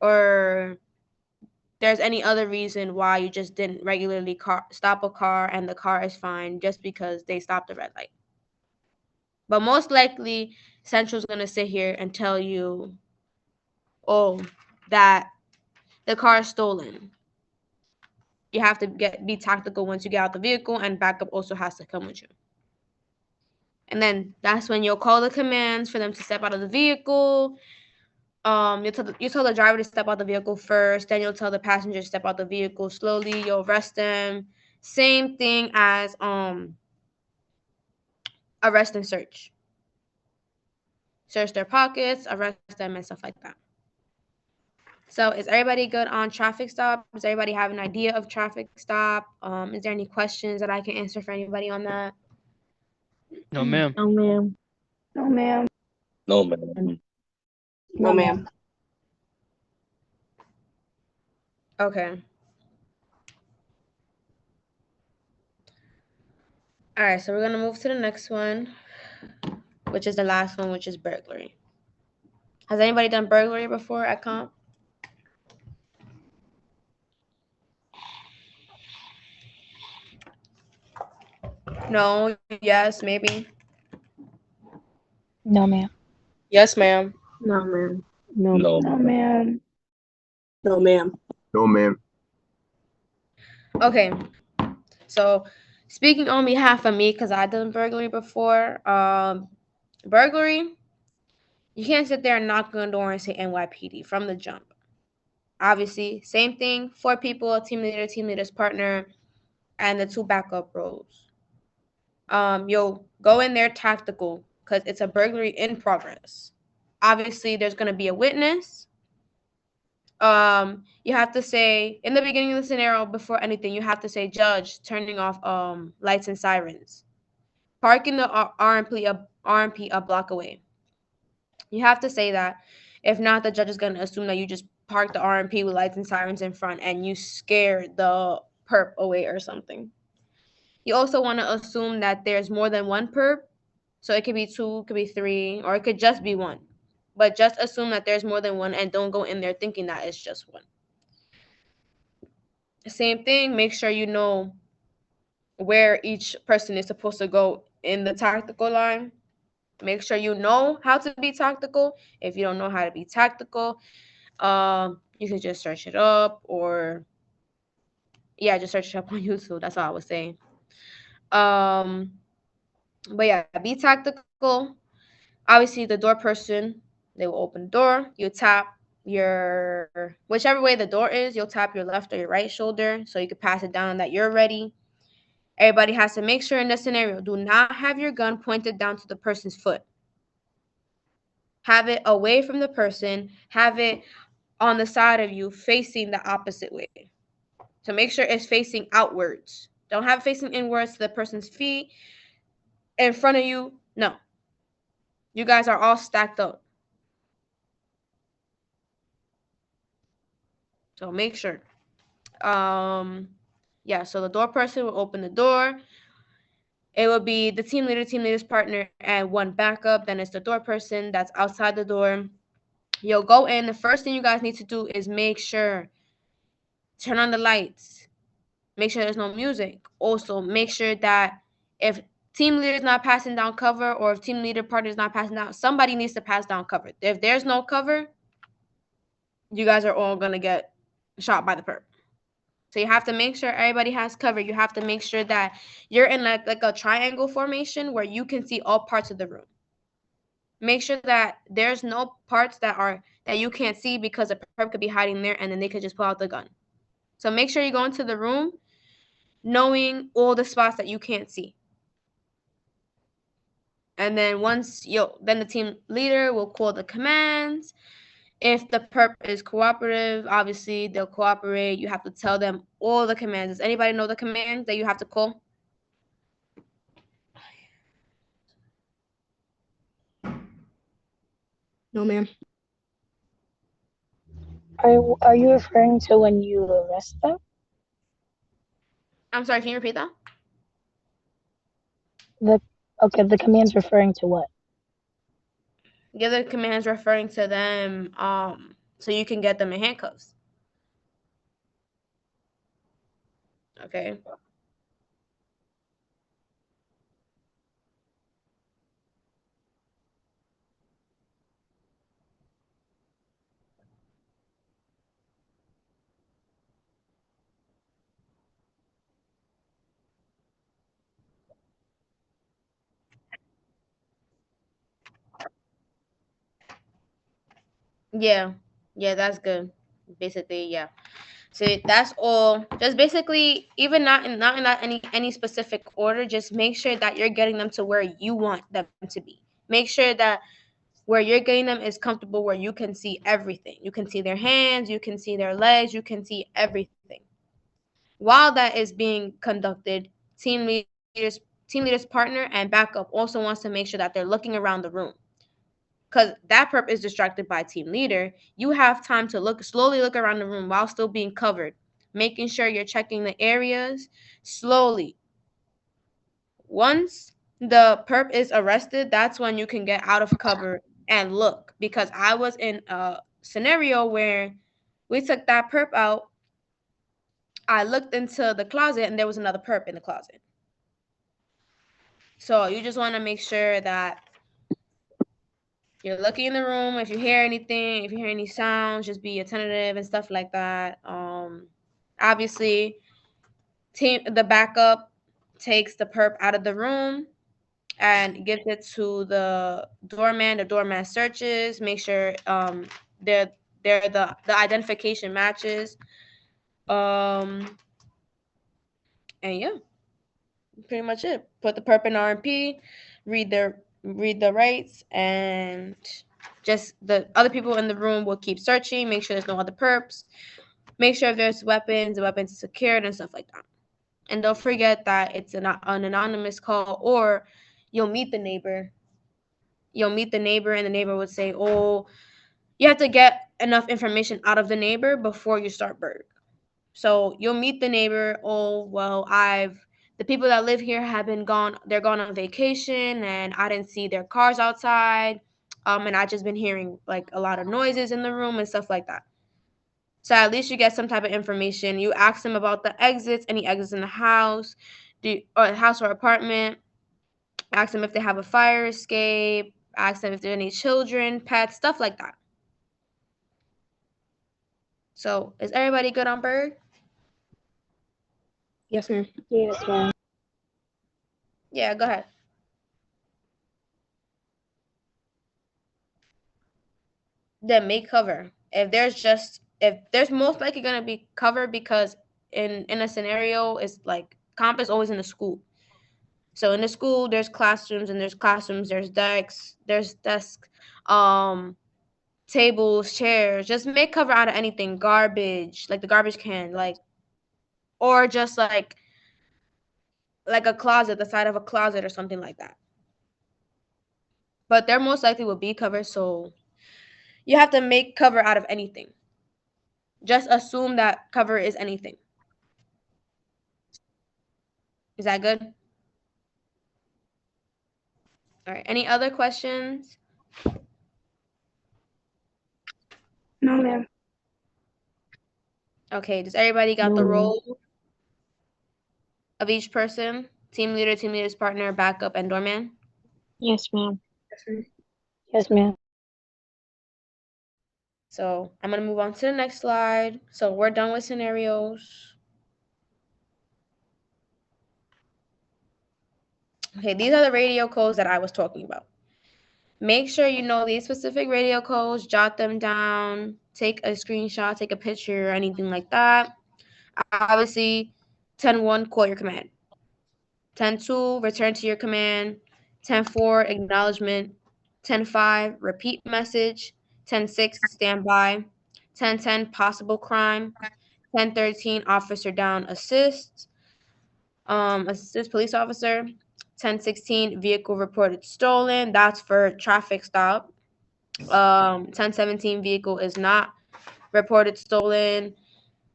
or there's any other reason why you just didn't regularly stop a car and the car is fine just because they stopped the red light. But most likely, Central's going to sit here and tell you, oh, that the car is stolen. You have to be tactical once you get out the vehicle, and backup also has to come with you. And then that's when you'll call the commands for them to step out of the vehicle. You tell the driver to step out the vehicle first. Then you'll tell the passenger to step out the vehicle slowly. You'll arrest them. Same thing as arrest and search. Search their pockets, arrest them, and stuff like that. So is everybody good on traffic stop? Does everybody have an idea of traffic stop? Is there any questions that I can answer for anybody on that? No, ma'am. No, ma'am. No, ma'am. No, man. No, ma'am. Okay. All right, so we're gonna move to the next one, which is the last one, which is burglary. Has anybody done burglary before at comp? No, yes, maybe. No, ma'am. Yes, ma'am. No, ma'am. No. No, No, ma'am. No, ma'am. No, ma'am. Okay, so speaking on behalf of me, because I done burglary before, burglary, you can't sit there and knock on the door and say NYPD from the jump. Obviously, same thing, 4 people, a team leader, team leader's partner, and the 2 backup roles. You'll go in there tactical because it's a burglary in progress. Obviously, there's going to be a witness. You have to say, in the beginning of the scenario, before anything, you have to say, judge, turning off lights and sirens. Parking the RMP a block away. You have to say that. If not, the judge is going to assume that you just parked the RMP with lights and sirens in front and you scared the perp away or something. You also want to assume that there's more than one perp. So it could be 2, it could be 3, or it could just be 1. But just assume that there's more than one and don't go in there thinking that it's just 1. Same thing, make sure you know where each person is supposed to go in the tactical line. Make sure you know how to be tactical. If you don't know how to be tactical, you can just search it up or just search it up on YouTube. That's all I was saying. But yeah, be tactical. Obviously, the door person, they will open the door. You tap. whichever way the door is, you'll tap your left or your right shoulder so you can pass it down that you're ready. Everybody has to make sure in this scenario, do not have your gun pointed down to the person's foot. Have it away from the person. Have it on the side of you facing the opposite way. So make sure it's facing outwards. Don't have it facing inwards to the person's feet in front of you. No. You guys are all stacked up. So make sure. Yeah, so the door person will open the door. It will be the team leader, team leader's partner, and one backup. Then it's the door person that's outside the door. You'll go in. The first thing you guys need to do is make sure, turn on the lights. Make sure there's no music. Also, make sure that if team leader is not passing down cover or if team leader partner is not passing down, somebody needs to pass down cover. If there's no cover, you guys are all going to get shot by the perp. So you have to make sure everybody has cover. You have to make sure that you're in like a triangle formation where you can see all parts of the room. Make sure that there's no parts that you can't see because a perp could be hiding there and then they could just pull out the gun. So make sure you go into the room knowing all the spots that you can't see. And then then the team leader will call the commands. If the perp is cooperative, obviously they'll cooperate. You have to tell them all the commands. Does anybody know the commands that you have to call? No, ma'am. Are you referring to when you arrest them? I'm sorry, can you repeat that? The command's referring to what? The other commands referring to them, so you can get them in handcuffs. Okay. Yeah, that's good. Basically, yeah. So that's all. Just basically, even not in any specific order. Just make sure that you're getting them to where you want them to be. Make sure that where you're getting them is comfortable, where you can see everything. You can see their hands, you can see their legs, you can see everything. While that is being conducted, team leader's partner and backup also wants to make sure that they're looking around the room. Because that perp is distracted by team leader, you have time to slowly look around the room while still being covered, making sure you're checking the areas slowly. Once the perp is arrested, that's when you can get out of cover and look. Because I was in a scenario where we took that perp out. I looked into the closet and there was another perp in the closet. So you just want to make sure that you're looking in the room. If you hear anything, if you hear any sounds, just be attentive and stuff like that. Obviously, the backup takes the perp out of the room and gives it to the doorman. The doorman searches, make sure the identification matches. And yeah, pretty much it. Put the perp in RMP, read the rights, and just the other people in the room will keep searching, make sure there's no other perps, make sure if there's weapons, the weapons are secured and stuff like that. And don't forget that it's an anonymous call, or you'll meet the neighbor. You'll meet the neighbor and the neighbor would say, oh, you have to get enough information out of the neighbor before you start Berg. So you'll meet the neighbor. Oh, well, the people that live here have been gone. They're gone on vacation and I didn't see their cars outside. And I just been hearing like a lot of noises in the room and stuff like that. So at least you get some type of information. You ask them about the exits, any exits in the house, house or apartment. Ask them if they have a fire escape. Ask them if there are any children, pets, stuff like that. So is everybody good on Berg? Yes, ma'am. Yes, ma'am. Yeah, go ahead. Then make cover. if there's most likely gonna be cover, because in a scenario, it's like comp is always in the school. So in the school, there's classrooms, there's desks, tables, chairs. Just make cover out of anything, garbage, like the garbage can, like, or just like a closet, the side of a closet or something like that. But there most likely will be cover, so you have to make cover out of anything. Just assume that cover is anything. Is that good? All right. Any other questions? No, ma'am. Okay. Does everybody got No, the ma'am. role of each person? Team leader, team leader's partner, backup, and doorman? Yes, ma'am. Yes, ma'am. So I'm going to move on to the next slide. So we're done with scenarios. Okay, these are the radio codes that I was talking about. Make sure you know these specific radio codes, jot them down, take a screenshot, take a picture, or anything like that. Obviously, 10-1, call your command. 10-2, return to your command. 10-4, acknowledgement. 10-5, repeat message. 10-6, standby. 10-10, possible crime. 10-13, officer down, assist. Assist police officer. 10-16, vehicle reported stolen. That's for traffic stop. 10-17, vehicle is not reported stolen.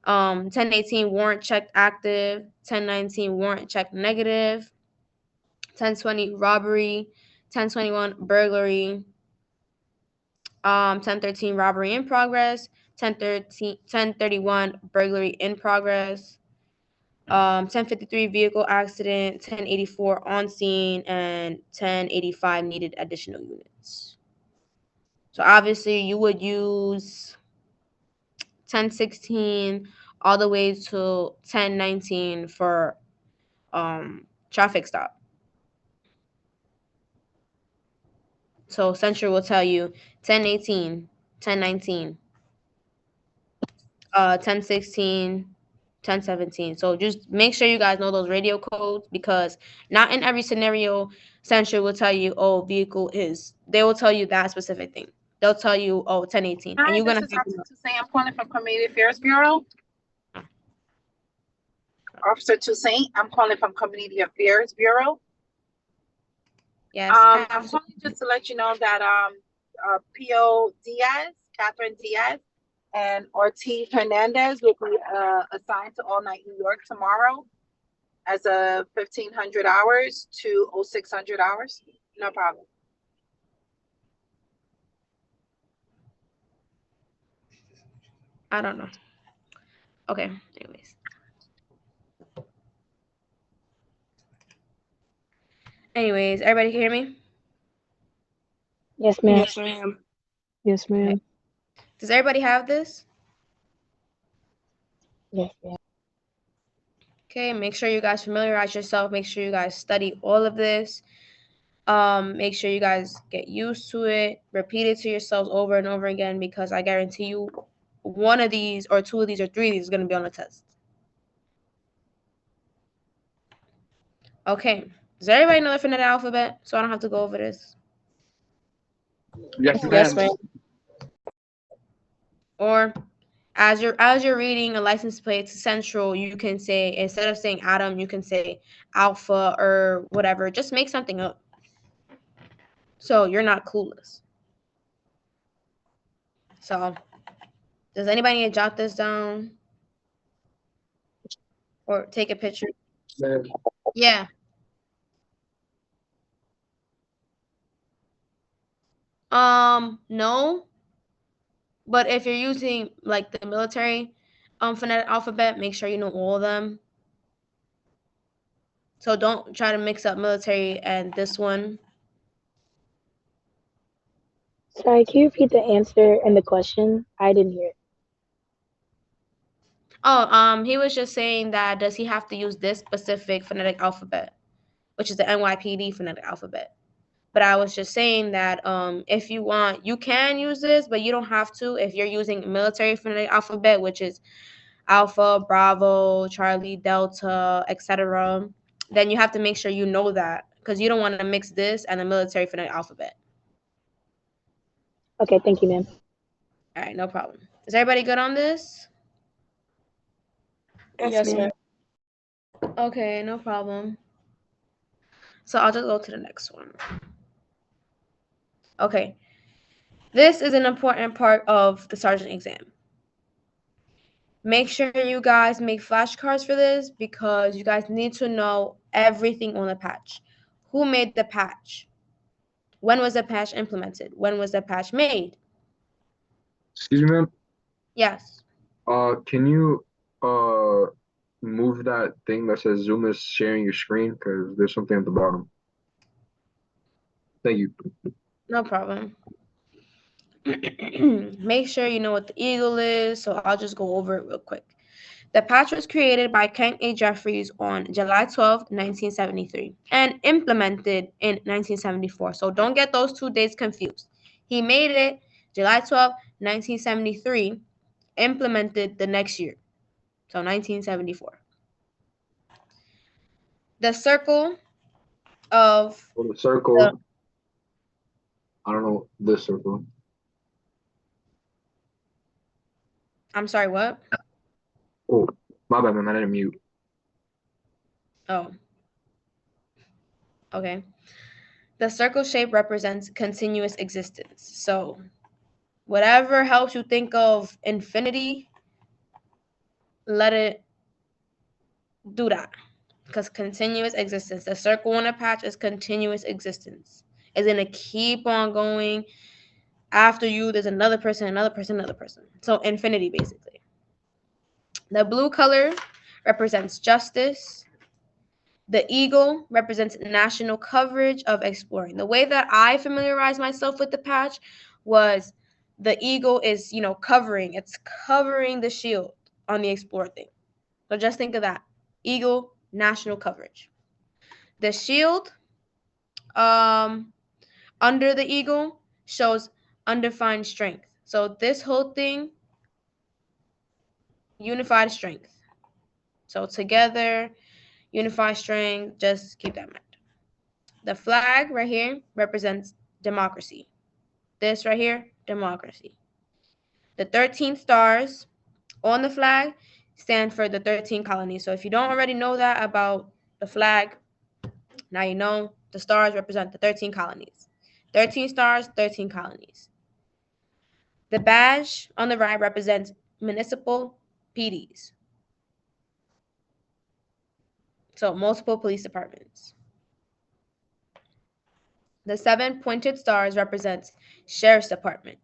10-18, warrant checked active. 10-19, warrant checked negative. 10-20, robbery. 10-21, burglary. 10-13, robbery in progress. 10-31, burglary in progress. 10-53, vehicle accident. 10-84, on scene. And 10-85, needed additional units. So obviously you would use 10-16 all the way to 10-19 for traffic stop. So Central will tell you 10-18, 10-19, 10-16, 10-17. So just make sure you guys know those radio codes, because not in every scenario Central will tell you, oh, vehicle is. They will tell you that specific thing. They'll tell you, oh, 10-18, and you're gonna have to. I'm calling from Community Affairs Bureau. Officer Toussaint, I'm calling from Community Affairs Bureau. Yes. I'm calling just to let you know that P.O. Diaz, Catherine Diaz, and Ortiz Hernandez will be assigned to All Night New York tomorrow as a 1,500 hours to 600 hours. No problem. I don't know. Okay. Anyways. Everybody can hear me? Yes, ma'am. Yes, ma'am. Yes, ma'am. Okay. Does everybody have this? Yes, ma'am. Okay, make sure you guys familiarize yourself. Make sure you guys study all of this. Make sure you guys get used to it. Repeat it to yourselves over and over again, because I guarantee you one of these or two of these or three of these is going to be on the test. Okay. Does everybody know the phonetic alphabet, so I don't have to go over this? Yes, Yes, ma'am. ma'am. Or as you're reading a license plate to Central, you can say, instead of saying Adam, you can say Alpha or whatever. Just make something up, so you're not clueless. So, does anybody need to jot this down or take a picture? Yeah. No. But if you're using like the military phonetic alphabet, make sure you know all of them. So don't try to mix up military and this one. Sorry, can you repeat the answer and the question? I didn't hear it. Oh, he was just saying that does he have to use this specific phonetic alphabet, which is the NYPD phonetic alphabet. But I was just saying that if you want, you can use this, but you don't have to if you're using military phonetic alphabet, which is Alpha, Bravo, Charlie, Delta, etc. Then you have to make sure you know that because you don't want to mix this and the military phonetic alphabet. Okay, thank you, ma'am. All right, no problem. Is everybody good on this? Yes, ma'am. Okay, no problem. So I'll just go to the next one. Okay. This is an important part of the sergeant exam. Make sure you guys make flashcards for this because you guys need to know everything on the patch. Who made the patch? When was the patch implemented? When was the patch made? Excuse me, ma'am. Yes. Can you move that thing that says Zoom is sharing your screen? Because there's something at the bottom. Thank you. No problem. Make sure you know what the eagle is, so I'll just go over it real quick. The patch was created by Kent A. Jeffries on July 12, 1973, and implemented in 1974. So don't get those 2 dates confused. He made it July 12, 1973, implemented the next year, so 1974. The circle of Oh, the circle. I don't know this circle. I'm sorry, what? Oh, my bad, man. I didn't mute. Oh. Okay. The circle shape represents continuous existence. So whatever helps you think of infinity, let it do that. Because continuous existence, the circle on a patch is continuous existence. It's going to keep on going. After you, there's another person, another person, another person. So infinity, basically. The blue color represents justice. The eagle represents national coverage of exploring. The way that I familiarized myself with the patch was the eagle is, covering. It's covering the shield on the explore thing. So just think of that. Eagle, national coverage. The shield under the eagle shows undefined strength. So this whole thing, unified strength. So together, unified strength, just keep that in mind. The flag right here represents democracy. This right here, democracy. The 13 stars on the flag stand for the 13 colonies. So if you don't already know that about the flag, now you know the stars represent the 13 colonies. 13 stars, 13 colonies. The badge on the right represents municipal PDs. So multiple police departments. The 7 pointed stars represents sheriff's department.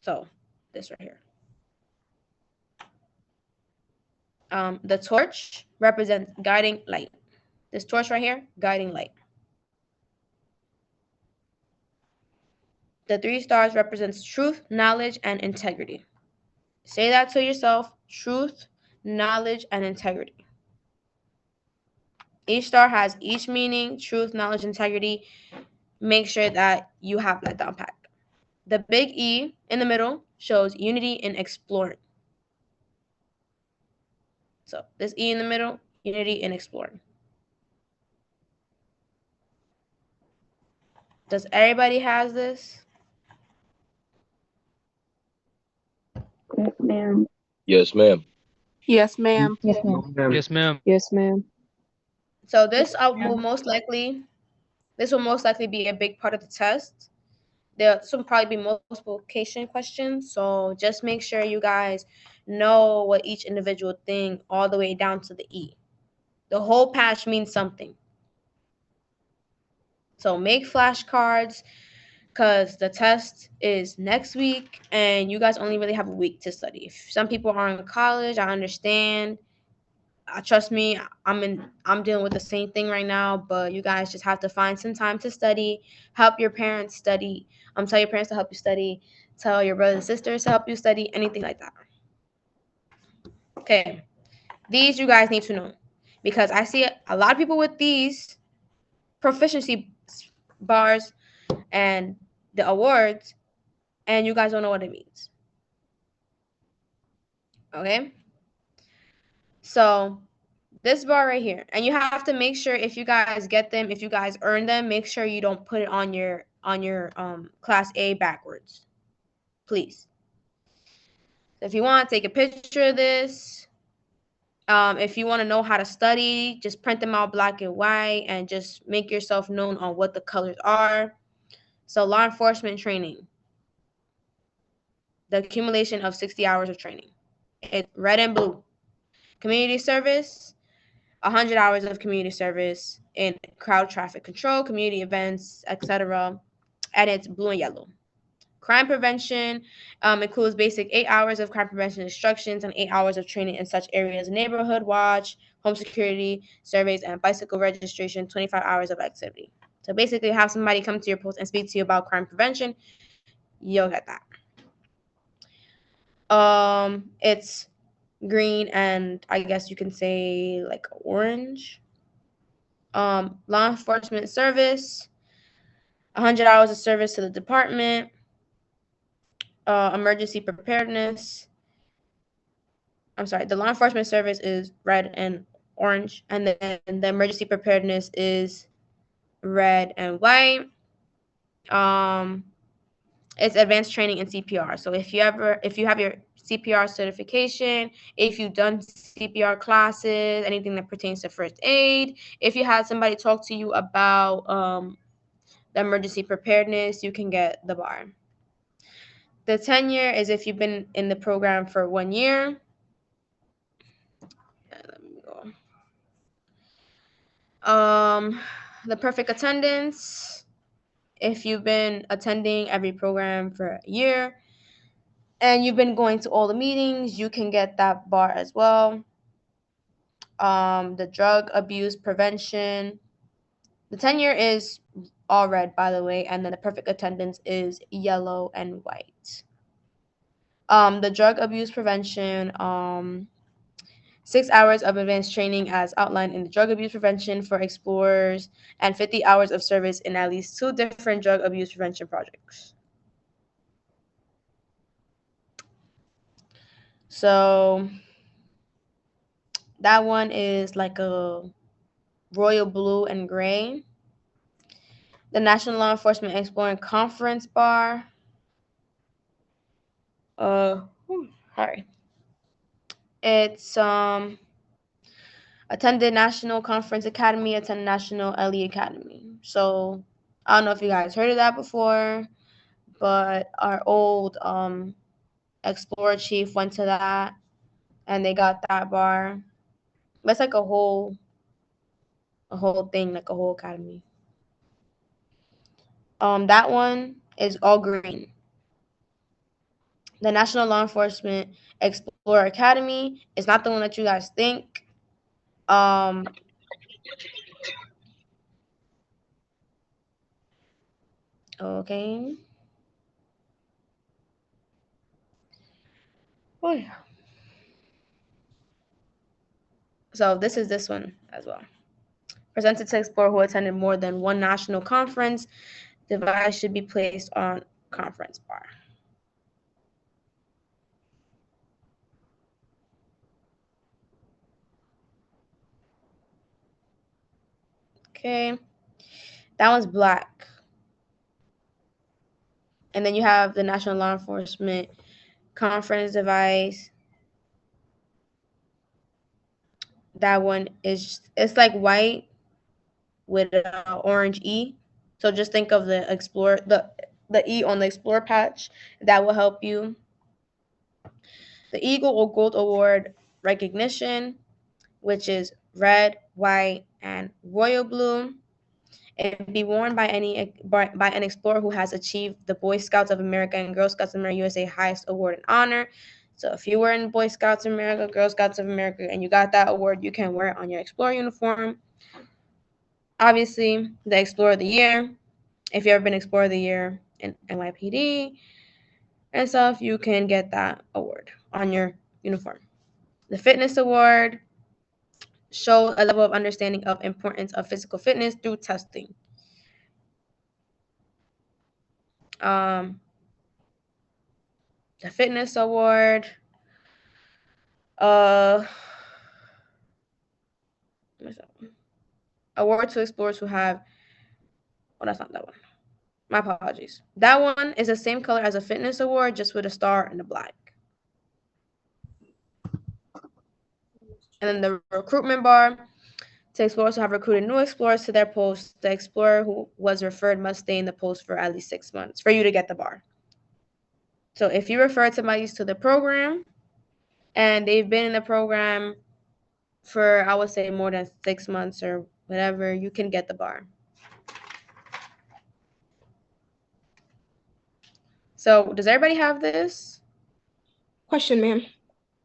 So this right here. The torch represents guiding light. This torch right here, guiding light. The 3 stars represents truth, knowledge, and integrity. Say that to yourself, truth, knowledge, and integrity. Each star has each meaning, truth, knowledge, integrity. Make sure that you have that down pat. The big E in the middle shows unity in exploring. So this E in the middle, unity in exploring. Does everybody has this? Yes, ma'am. Yes, ma'am. Yes, ma'am. Yes, ma'am. Yes, ma'am. Yes, ma'am. So this will most likely be a big part of the test. This will probably be multiplication questions. So just make sure you guys know what each individual thing all the way down to the E. The whole patch means something. So make flashcards because the test is next week and you guys only really have a week to study. If some people are in college, I understand. Trust me, I'm dealing with the same thing right now, but you guys just have to find some time to study. Help your parents study. Tell your parents to help you study. Tell your brothers and sisters to help you study. Anything like that. Okay, these you guys need to know. because I see a lot of people with these proficiency bars and the awards, and you guys don't know what it means. Okay? So this bar right here, and you have to make sure if you guys get them, if you guys earn them, make sure you don't put it on your class A backwards, please. If you want, take a picture of this. If you want to know how to study, just print them out black and white and just make yourself known on what the colors are. So law enforcement training, the accumulation of 60 hours of training. It's red and blue. Community service, 100 hours of community service in crowd traffic control, community events, etc. And it's blue and yellow. Crime prevention includes basic 8 hours of crime prevention instructions and 8 hours of training in such areas: neighborhood watch, home security, surveys, and bicycle registration, 25 hours of activity. So basically, have somebody come to your post and speak to you about crime prevention, you'll get that. It's green and I guess you can say like orange. Law enforcement service, 100 hours of service to the department. Emergency preparedness. I'm sorry, the law enforcement service is red and orange, and then the emergency preparedness is red and white. It's advanced training in CPR. So if you have your CPR certification, if you've done CPR classes, anything that pertains to first aid, if you had somebody talk to you about the emergency preparedness, you can get the bar. The tenure is if you've been in the program for 1 year. Let me go. The perfect attendance, if you've been attending every program for a year and you've been going to all the meetings, you can get that bar as well. The drug abuse prevention, the tenure is all red, by the way, and then the perfect attendance is yellow and white. The drug abuse prevention, 6 hours of advanced training as outlined in the drug abuse prevention for explorers, and 50 hours of service in at least 2 different drug abuse prevention projects. So that one is like a royal blue and gray. The National Law Enforcement Exploring Conference bar. Sorry. It's attended National Conference Academy, attended National LE Academy. So I don't know if you guys heard of that before, but our old Explorer chief went to that and they got that bar. That's like a whole thing, like a whole academy. That one is all green. The National Law Enforcement Explorer Academy is not the one that you guys think. Okay. Oh yeah. So this is this one as well. Presented to explorer who attended more than one national conference. Device should be placed on conference bar. Okay. That one's black. And then you have the National Law Enforcement Conference device. That one is, it's like white with an orange E. So just think of the Explorer, the E on the Explorer patch. That will help you. The Eagle or Gold Award recognition, which is red, white, and royal blue. It be worn by an explorer who has achieved the Boy Scouts of America and Girl Scouts of America USA highest award and honor. So if you were in Boy Scouts of America, Girl Scouts of America, and you got that award, you can wear it on your Explorer uniform. Obviously, the Explorer of the Year, if you've ever been Explorer of the Year in NYPD and stuff, you can get that award on your uniform. The Fitness Award, show a level of understanding of importance of physical fitness through testing. The fitness award. Award to explorers who have. Oh, that's not that one. My apologies. That one is the same color as a fitness award, just with a star and a black. And then the recruitment bar. To explorers who have recruited new explorers to their post, the explorer who was referred must stay in the post for at least 6 months for you to get the bar. So if you refer somebody to the program and they've been in the program for, I would say, more than 6 months or whatever, you can get the bar. So does everybody have this? Question, ma'am.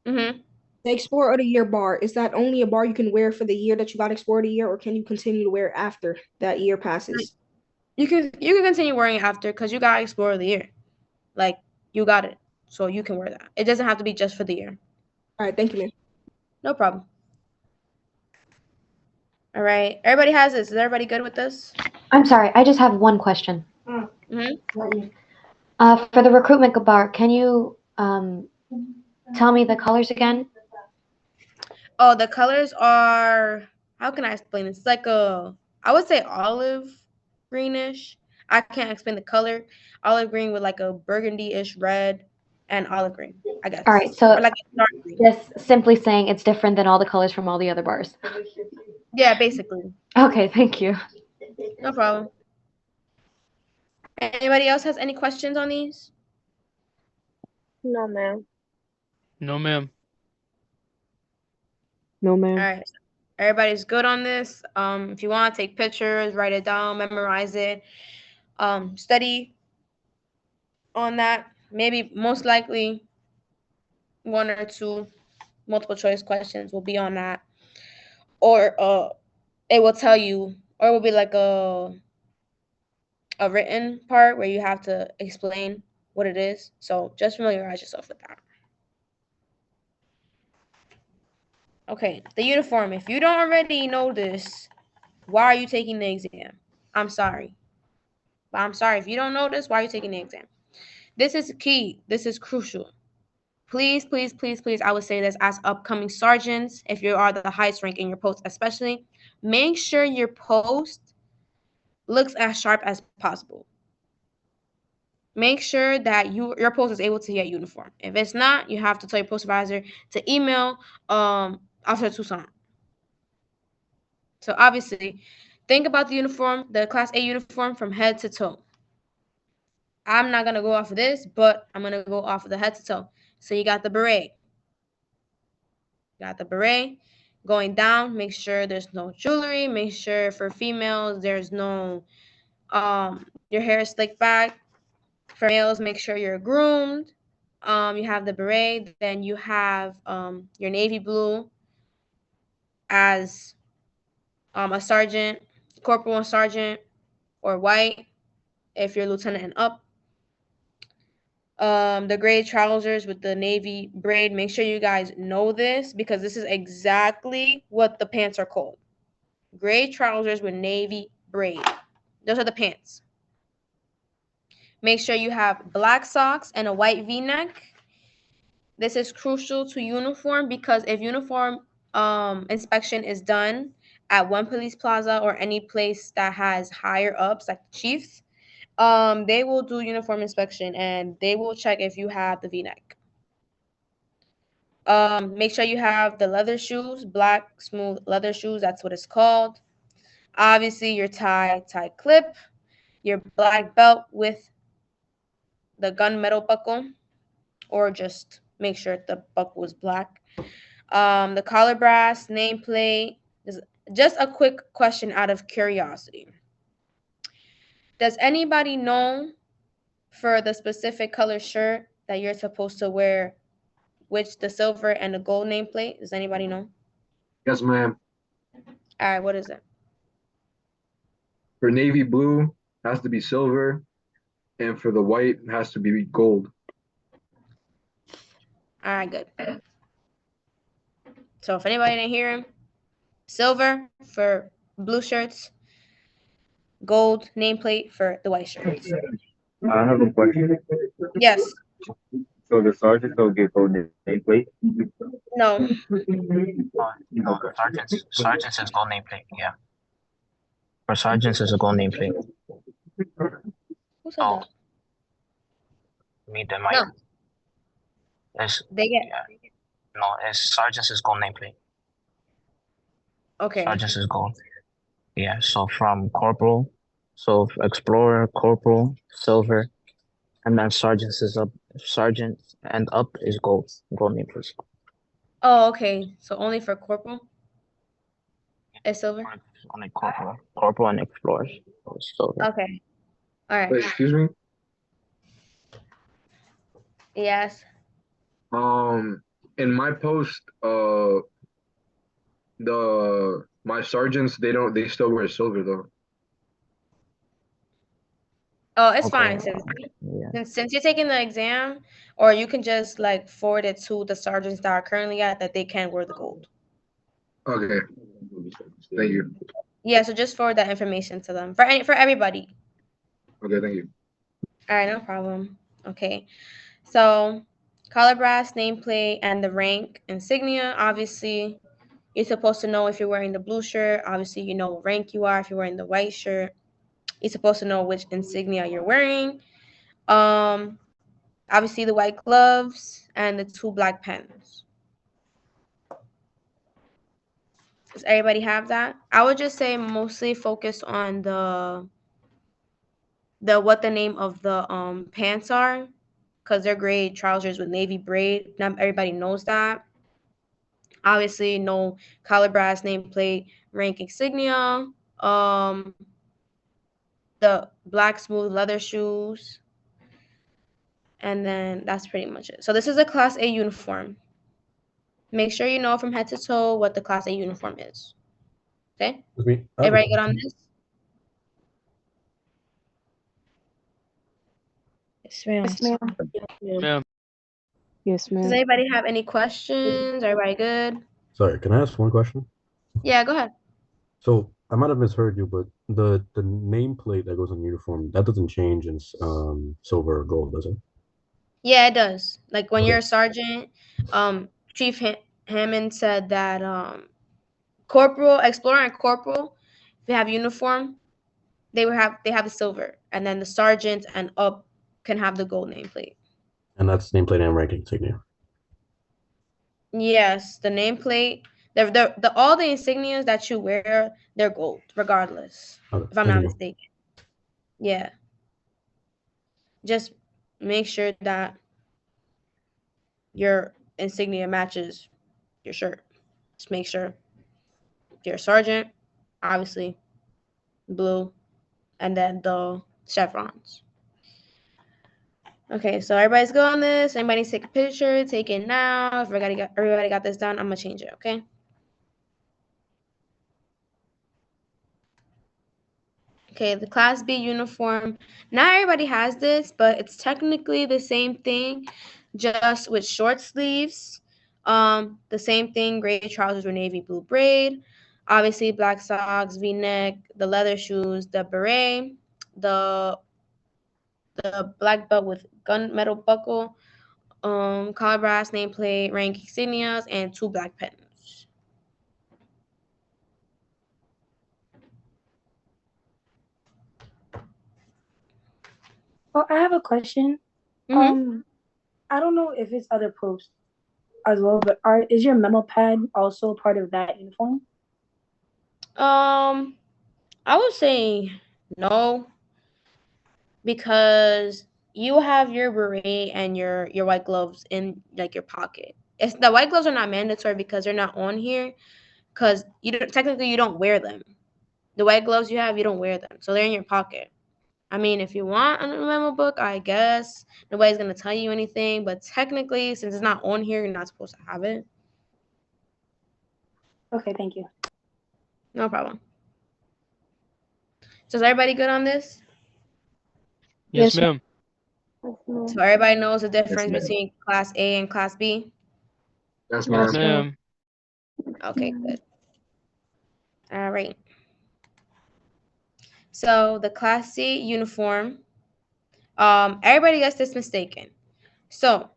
Mm-hmm. The Explorer of the Year bar, is that only a bar you can wear for the year that you got Explorer of the Year, or can you continue to wear it after that year passes? You can continue wearing it after, because you got Explorer of the Year. Like, you got it. So you can wear that. It doesn't have to be just for the year. All right, thank you, ma'am. No problem. All right. Everybody has this. Is everybody good with this? I'm sorry, I just have one question. Mm-hmm. For the recruitment bar, can you tell me the colors again? Oh, the colors are, how can I explain this? It's like I would say olive greenish. I can't explain the color. Olive green with like a burgundy-ish red and olive green, I guess. All right, so or like a dark green. just simply saying it's different than all the colors from all the other bars. Yeah, basically. Okay, thank you. No problem. Anybody else has any questions on these? No, ma'am. No, ma'am. No, All ma'am. right. Everybody's good on this. If you want to take pictures, write it down, memorize it, study on that. Maybe most likely 1 or 2 multiple choice questions will be on that. Or it will tell you, or it will be like a written part where you have to explain what it is. So just familiarize yourself with that. Okay, the uniform. If you don't already know this, why are you taking the exam? I'm sorry. But I'm sorry, if you don't know this, why are you taking the exam? This is key. This is crucial. Please, please, please, please, I would say this as upcoming sergeants, if you are the highest rank in your post especially, make sure your post looks as sharp as possible. Make sure that your post is able to get uniform. If it's not, you have to tell your post supervisor to email Officer Toussaint. So obviously, think about the uniform, the Class A uniform from head to toe. I'm not going to go off of this, but I'm going to go off of the head to toe. So you got the beret. Going down, make sure there's no jewelry. Make sure for females, there's no, your hair is slicked back. For males, make sure you're groomed. You have the beret. Then you have your navy blue as a sergeant, corporal and sergeant, or white if you're lieutenant and up. The gray trousers with the navy braid. Make sure you guys know this because this is exactly what the pants are called. Gray trousers with navy braid. Those are the pants. Make sure you have black socks and a white V-neck. This is crucial to uniform because if uniform inspection is done at one police plaza or any place that has higher ups like the chiefs, they will do uniform inspection and they will check if you have the V-neck. Make sure you have the leather shoes, black smooth leather shoes. That's what it's called. Obviously, your tie clip, your black belt with the gunmetal buckle, or just make sure the buckle is black. The collar brass, nameplate. Just a quick question out of curiosity. Does anybody know for the specific color shirt that you're supposed to wear, which the silver and the gold nameplate? Does anybody know? Yes, ma'am. All right, what is it? For navy blue, has to be silver, and for the white, has to be gold. All right, good. So if anybody didn't hear him, silver for blue shirts, gold nameplate for the white shirts. I have a question. Yes. So the sergeant will get gold nameplate? No. No, sergeants is gold nameplate. Yeah, for sergeants is a gold nameplate. Who said that? Me, then my. No. It's, They get. yeah. No, it's sergeants is gold nameplate. Okay. Sergeants is gold. Yeah. So from corporal, so explorer, corporal, silver, and then sergeants is up. Sergeant and up is gold. Gold nameplate. Oh, okay. So only for corporal? It's silver? Only corporal and explorers. Silver. Okay. All right. Wait, excuse me. Yes. In my post, my sergeants they still wear silver though. Oh, it's Okay. fine since you're taking the exam, or you can just like forward it to the sergeants that are currently at that they can wear the gold. Okay. Thank you. Yeah, so just forward that information to them for everybody. Okay, thank you. All right, no problem. Okay, so color brass, nameplate, and the rank insignia. Obviously, you're supposed to know if you're wearing the blue shirt. Obviously, you know what rank you are if you're wearing the white shirt. You're supposed to know which insignia you're wearing. Obviously the white gloves and the 2 black pens. Does everybody have that? I would just say mostly focus on the what the name of the pants are, because they're gray trousers with navy braid. Not everybody knows that. Obviously, no collar brass, nameplate, rank insignia, the black smooth leather shoes, and then that's pretty much it. So this is a Class A uniform. Make sure you know from head to toe what the Class A uniform is. Okay? Everybody good on this? Yes, ma'am. Yes, ma'am. Ma'am. Yes, Does ma'am. anybody have any questions? Everybody good? Sorry, can I ask one question? Yeah, go ahead. So I might have misheard you, but the nameplate that goes on uniform that doesn't change in silver or gold, does it? Yeah, it does. Like when Okay. you're a sergeant, Chief Hammond said that corporal, explorer, and corporal, if they have uniform, they have the silver, and then the sergeant and up can have the gold nameplate. And that's nameplate and rank insignia. Yes, the nameplate, the all the insignias that you wear, they're gold, regardless. Okay, if I'm thank not you. mistaken. Yeah. Just make sure that your insignia matches your shirt. Just make sure you're a sergeant, obviously, blue, and then the chevrons. Okay, so everybody's good on this. Anybody take a picture? Take it now. If everybody got this done, I'm gonna change it. Okay. Okay, the Class B uniform. Not everybody has this, but it's technically the same thing, just with short sleeves. The same thing, gray trousers with navy blue braid. Obviously, black socks, V-neck, the leather shoes, the beret, the black belt with gunmetal buckle, collar brass, nameplate, rank insignias, and 2 black pens. Oh, I have a question. I don't know if it's other posts as well, but is your memo pad also part of that uniform? I would say no, because you have your beret and your white gloves in like your pocket. It's the white gloves are not mandatory because they're not on here, because technically you don't wear them. The white gloves you have, you don't wear them, so they're in your pocket. I mean, if you want a memo book, I guess nobody's gonna tell you anything, but technically, since it's not on here, you're not supposed to have it. Okay, thank you. No problem. So is everybody good on this? Yes, ma'am. So everybody knows the difference between Class A and Class B? Yes, Yes, ma'am. ma'am. Okay, good. All right. So the Class C uniform, everybody gets this mistaken. So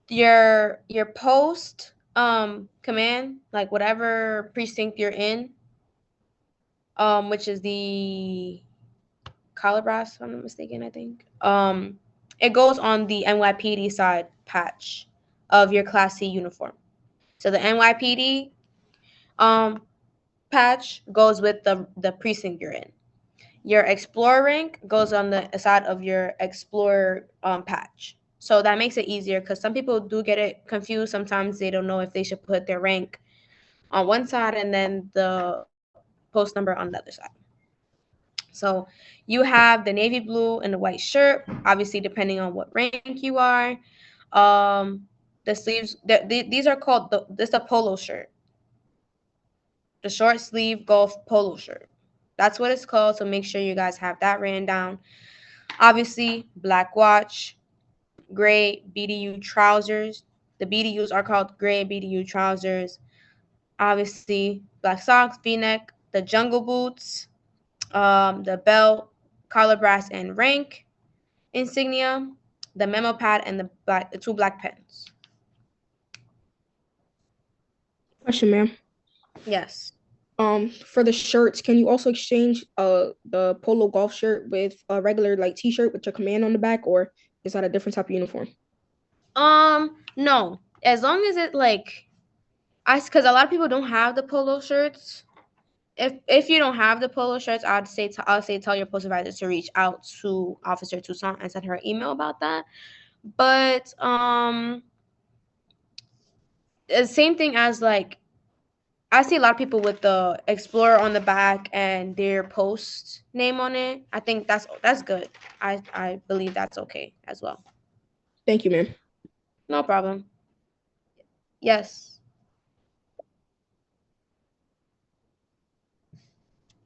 your post command, like whatever precinct you're in, which is the Calabras, if I'm not mistaken, I think. It goes on the NYPD side patch of your Class C uniform. So the NYPD patch goes with the precinct you're in. Your Explorer rank goes on the side of your Explorer patch. So that makes it easier because some people do get it confused. Sometimes they don't know if they should put their rank on one side and then the post number on the other side. So you have the navy blue and the white shirt, obviously depending on what rank you are. The sleeves, these are called this is a polo shirt, the short sleeve golf polo shirt. That's what it's called. So make sure you guys have that written down. Obviously, black watch, gray BDU trousers. The BDUs are called gray BDU trousers. Obviously, black socks, V-neck, the jungle boots, the belt, collar brass and rank insignia, the memo pad, and the two black pens. Question, ma'am. Yes. For the shirts, can you also exchange the polo golf shirt with a regular like t-shirt with your command on the back, or is that a different type of uniform? No. As long as it like because a lot of people don't have the polo shirts. If you don't have the polo shirts, I'll say tell your post supervisor to reach out to Officer Toussaint and send her an email about that. But the same thing as like I see a lot of people with the Explorer on the back and their post name on it. I think that's good. I believe that's okay as well. Thank you, ma'am. No problem. Yes.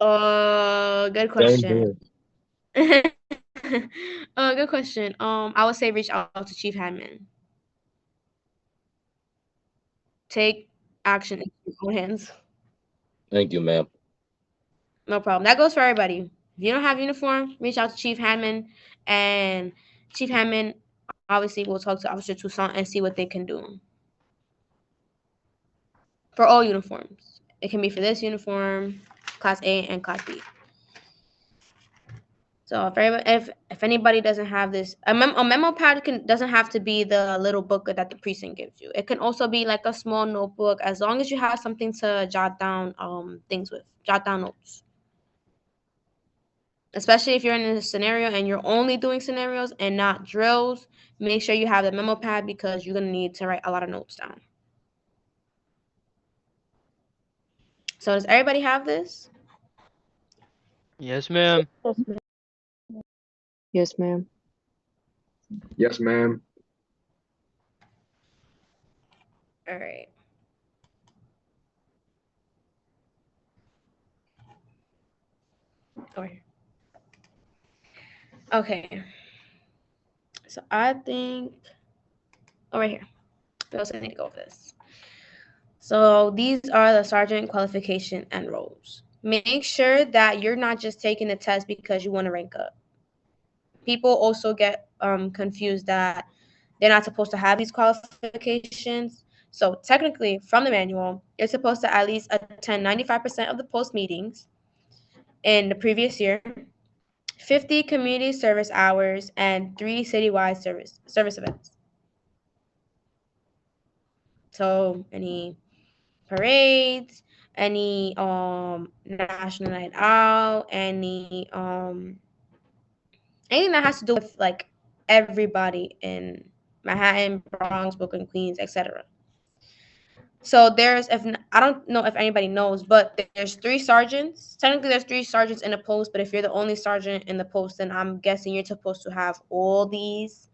Good question. Good question. I would say reach out to Chief Hadman. Take action in your own hands. Thank you, ma'am. No problem. That goes for everybody. If you don't have uniform, reach out to Chief Hadman, and Chief Hadman obviously will talk to Officer Toussaint and see what they can do for all uniforms. It can be for this uniform, Class A and Class B. So if anybody doesn't have this, a memo pad doesn't have to be the little book that the precinct gives you. It can also be like a small notebook, as long as you have something to jot down things with, jot down notes. Especially if you're in a scenario and you're only doing scenarios and not drills, make sure you have the memo pad because you're gonna need to write a lot of notes down. So does everybody have this? Yes, ma'am. Yes, ma'am. Yes, ma'am. All right. Over here. Okay. So I think over here. We also need to go over this. So these are the sergeant qualification and roles. Make sure that you're not just taking the test because you want to rank up. People also get confused that they're not supposed to have these qualifications. So technically, from the manual, you're supposed to at least attend 95% of the post meetings in the previous year, 50 community service hours, and 3 citywide service events. So any parades, any national night out, anything that has to do with like everybody in Manhattan, Bronx, Brooklyn, Queens, etc. So I don't know if anybody knows, but there's 3 sergeants. Technically, there's 3 sergeants in a post, but if you're the only sergeant in the post, then I'm guessing you're supposed to have all these.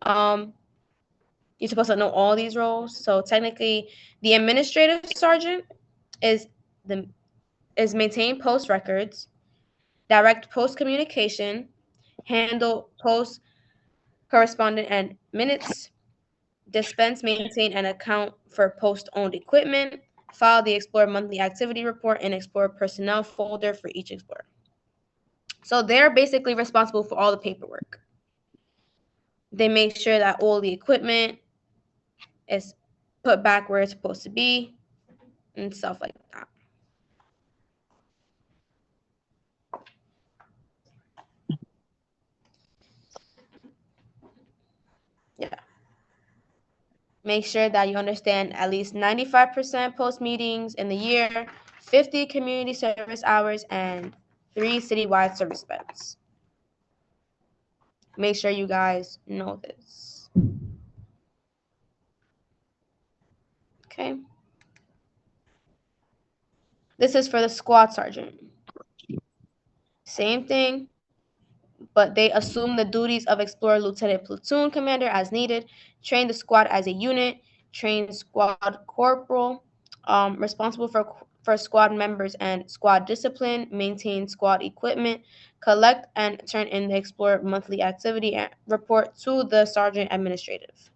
You're supposed to know all these roles. So technically, the administrative sergeant is maintain post records, direct post communication, handle post correspondent and minutes, dispense, maintain, and account for post-owned equipment, file the Explorer monthly activity report in Explorer personnel folder for each Explorer. So they're basically responsible for all the paperwork. They make sure that all the equipment is put back where it's supposed to be and stuff like that. Yeah. Make sure that you understand at least 95% post meetings in the year, 50 community service hours, and 3 citywide service events. Make sure you guys know this. Okay. This is for the squad sergeant. Same thing, but they assume the duties of Explorer Lieutenant Platoon Commander as needed, train the squad as a unit, train squad corporal, responsible for squad members and squad discipline, maintain squad equipment, collect and turn in the Explorer monthly activity and report to the sergeant administrative.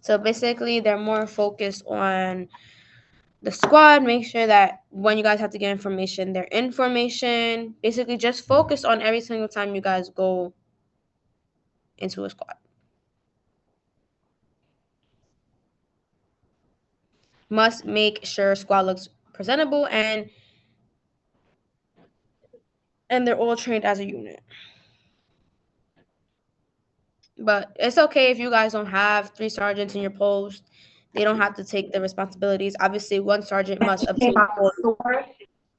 So basically, they're more focused on the squad, make sure that when you guys have to get information, their information, basically just focus on every single time you guys go into a squad. Must make sure squad looks presentable and they're all trained as a unit. But it's okay if you guys don't have 3 sergeants in your post. They don't have to take the responsibilities. Obviously, one sergeant must obtain all. It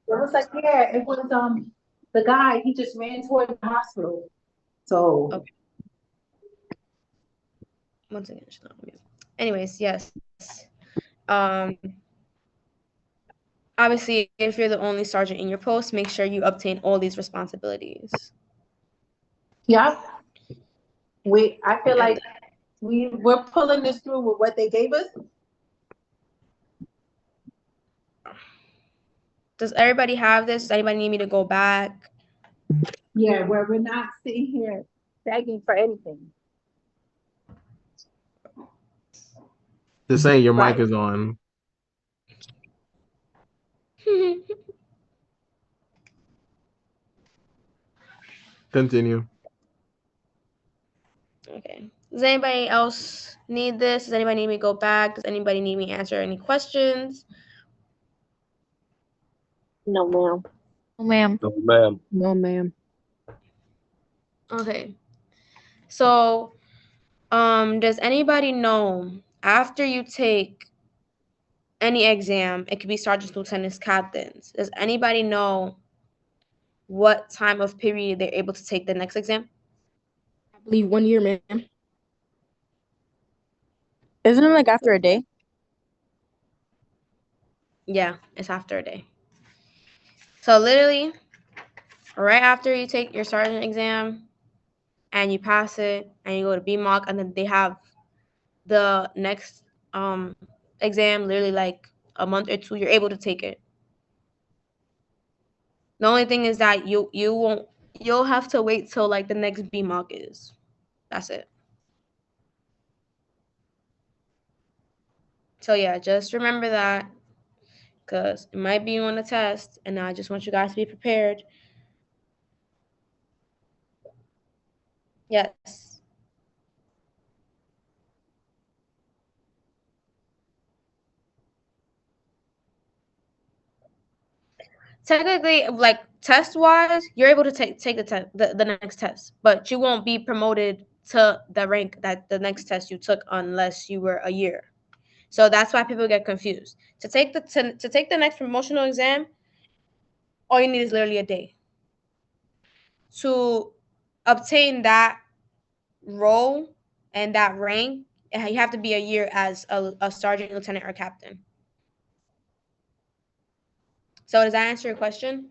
was like, yeah, it was the guy, he just ran toward the hospital. So okay. Once again, anyways, yes. Obviously, if you're the only sergeant in your post, make sure you obtain all these responsibilities. Yep. I feel like we're pulling this through with what they gave us. Does everybody have this? Does anybody need me to go back? Yeah, where we're not sitting here begging for anything. Just saying your mic is on. Continue. Okay. Does anybody else need this? Does anybody need me to go back? Does anybody need me to answer any questions? No, ma'am. No, ma'am. No, ma'am. No, ma'am. Okay. So, does anybody know after you take any exam, it could be sergeants, lieutenants, captains. Does anybody know what time of period they're able to take the next exam? I believe 1 year, ma'am. Isn't it like after a day? Yeah, it's after a day. So literally, right after you take your sergeant exam and you pass it and you go to BMOC, and then they have the next exam literally like a month or 2, you're able to take it. The only thing is that you'll have to wait till like the next BMOC is. That's it. So yeah, just remember that because it might be on a test, and I just want you guys to be prepared. Yes. Technically, like test-wise, you're able to take the test, the next test, but you won't be promoted to the rank that the next test you took unless you were a year. So that's why people get confused. To take the next promotional exam, all you need is literally a day. To obtain that role and that rank, you have to be a year as a sergeant, lieutenant, or captain. So does that answer your question?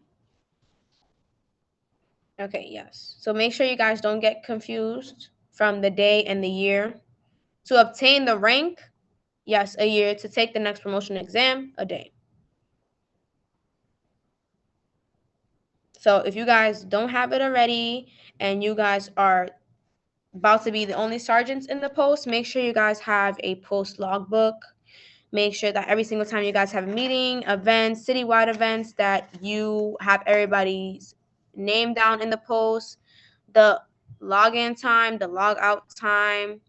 Okay, yes. So make sure you guys don't get confused from the day and the year. To obtain the rank, yes, a year. To take the next promotion exam, a day. So if you guys don't have it already and you guys are about to be the only sergeants in the post, make sure you guys have a post logbook make sure that every single time you guys have a meeting, events, citywide events, that you have everybody's name down in the post, the login time, the log out time,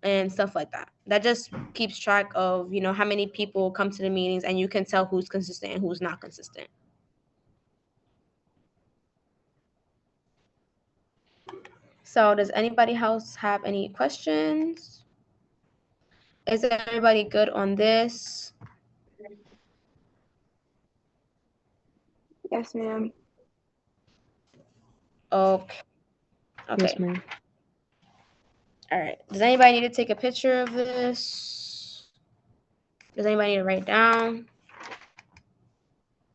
and stuff like that. That just keeps track of, you know, how many people come to the meetings, and you can tell who's consistent and who's not consistent. So does anybody else have any questions? Is everybody good on this? Yes, ma'am. Okay. Yes, ma'am. All right. Does anybody need to take a picture of this? Does anybody need to write down?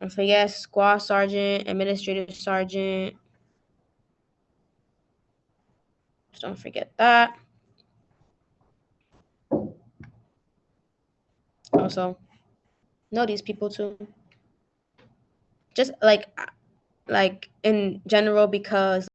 And for yes, squad sergeant, administrative sergeant. Just don't forget that. Also, know these people too. Just like in general, because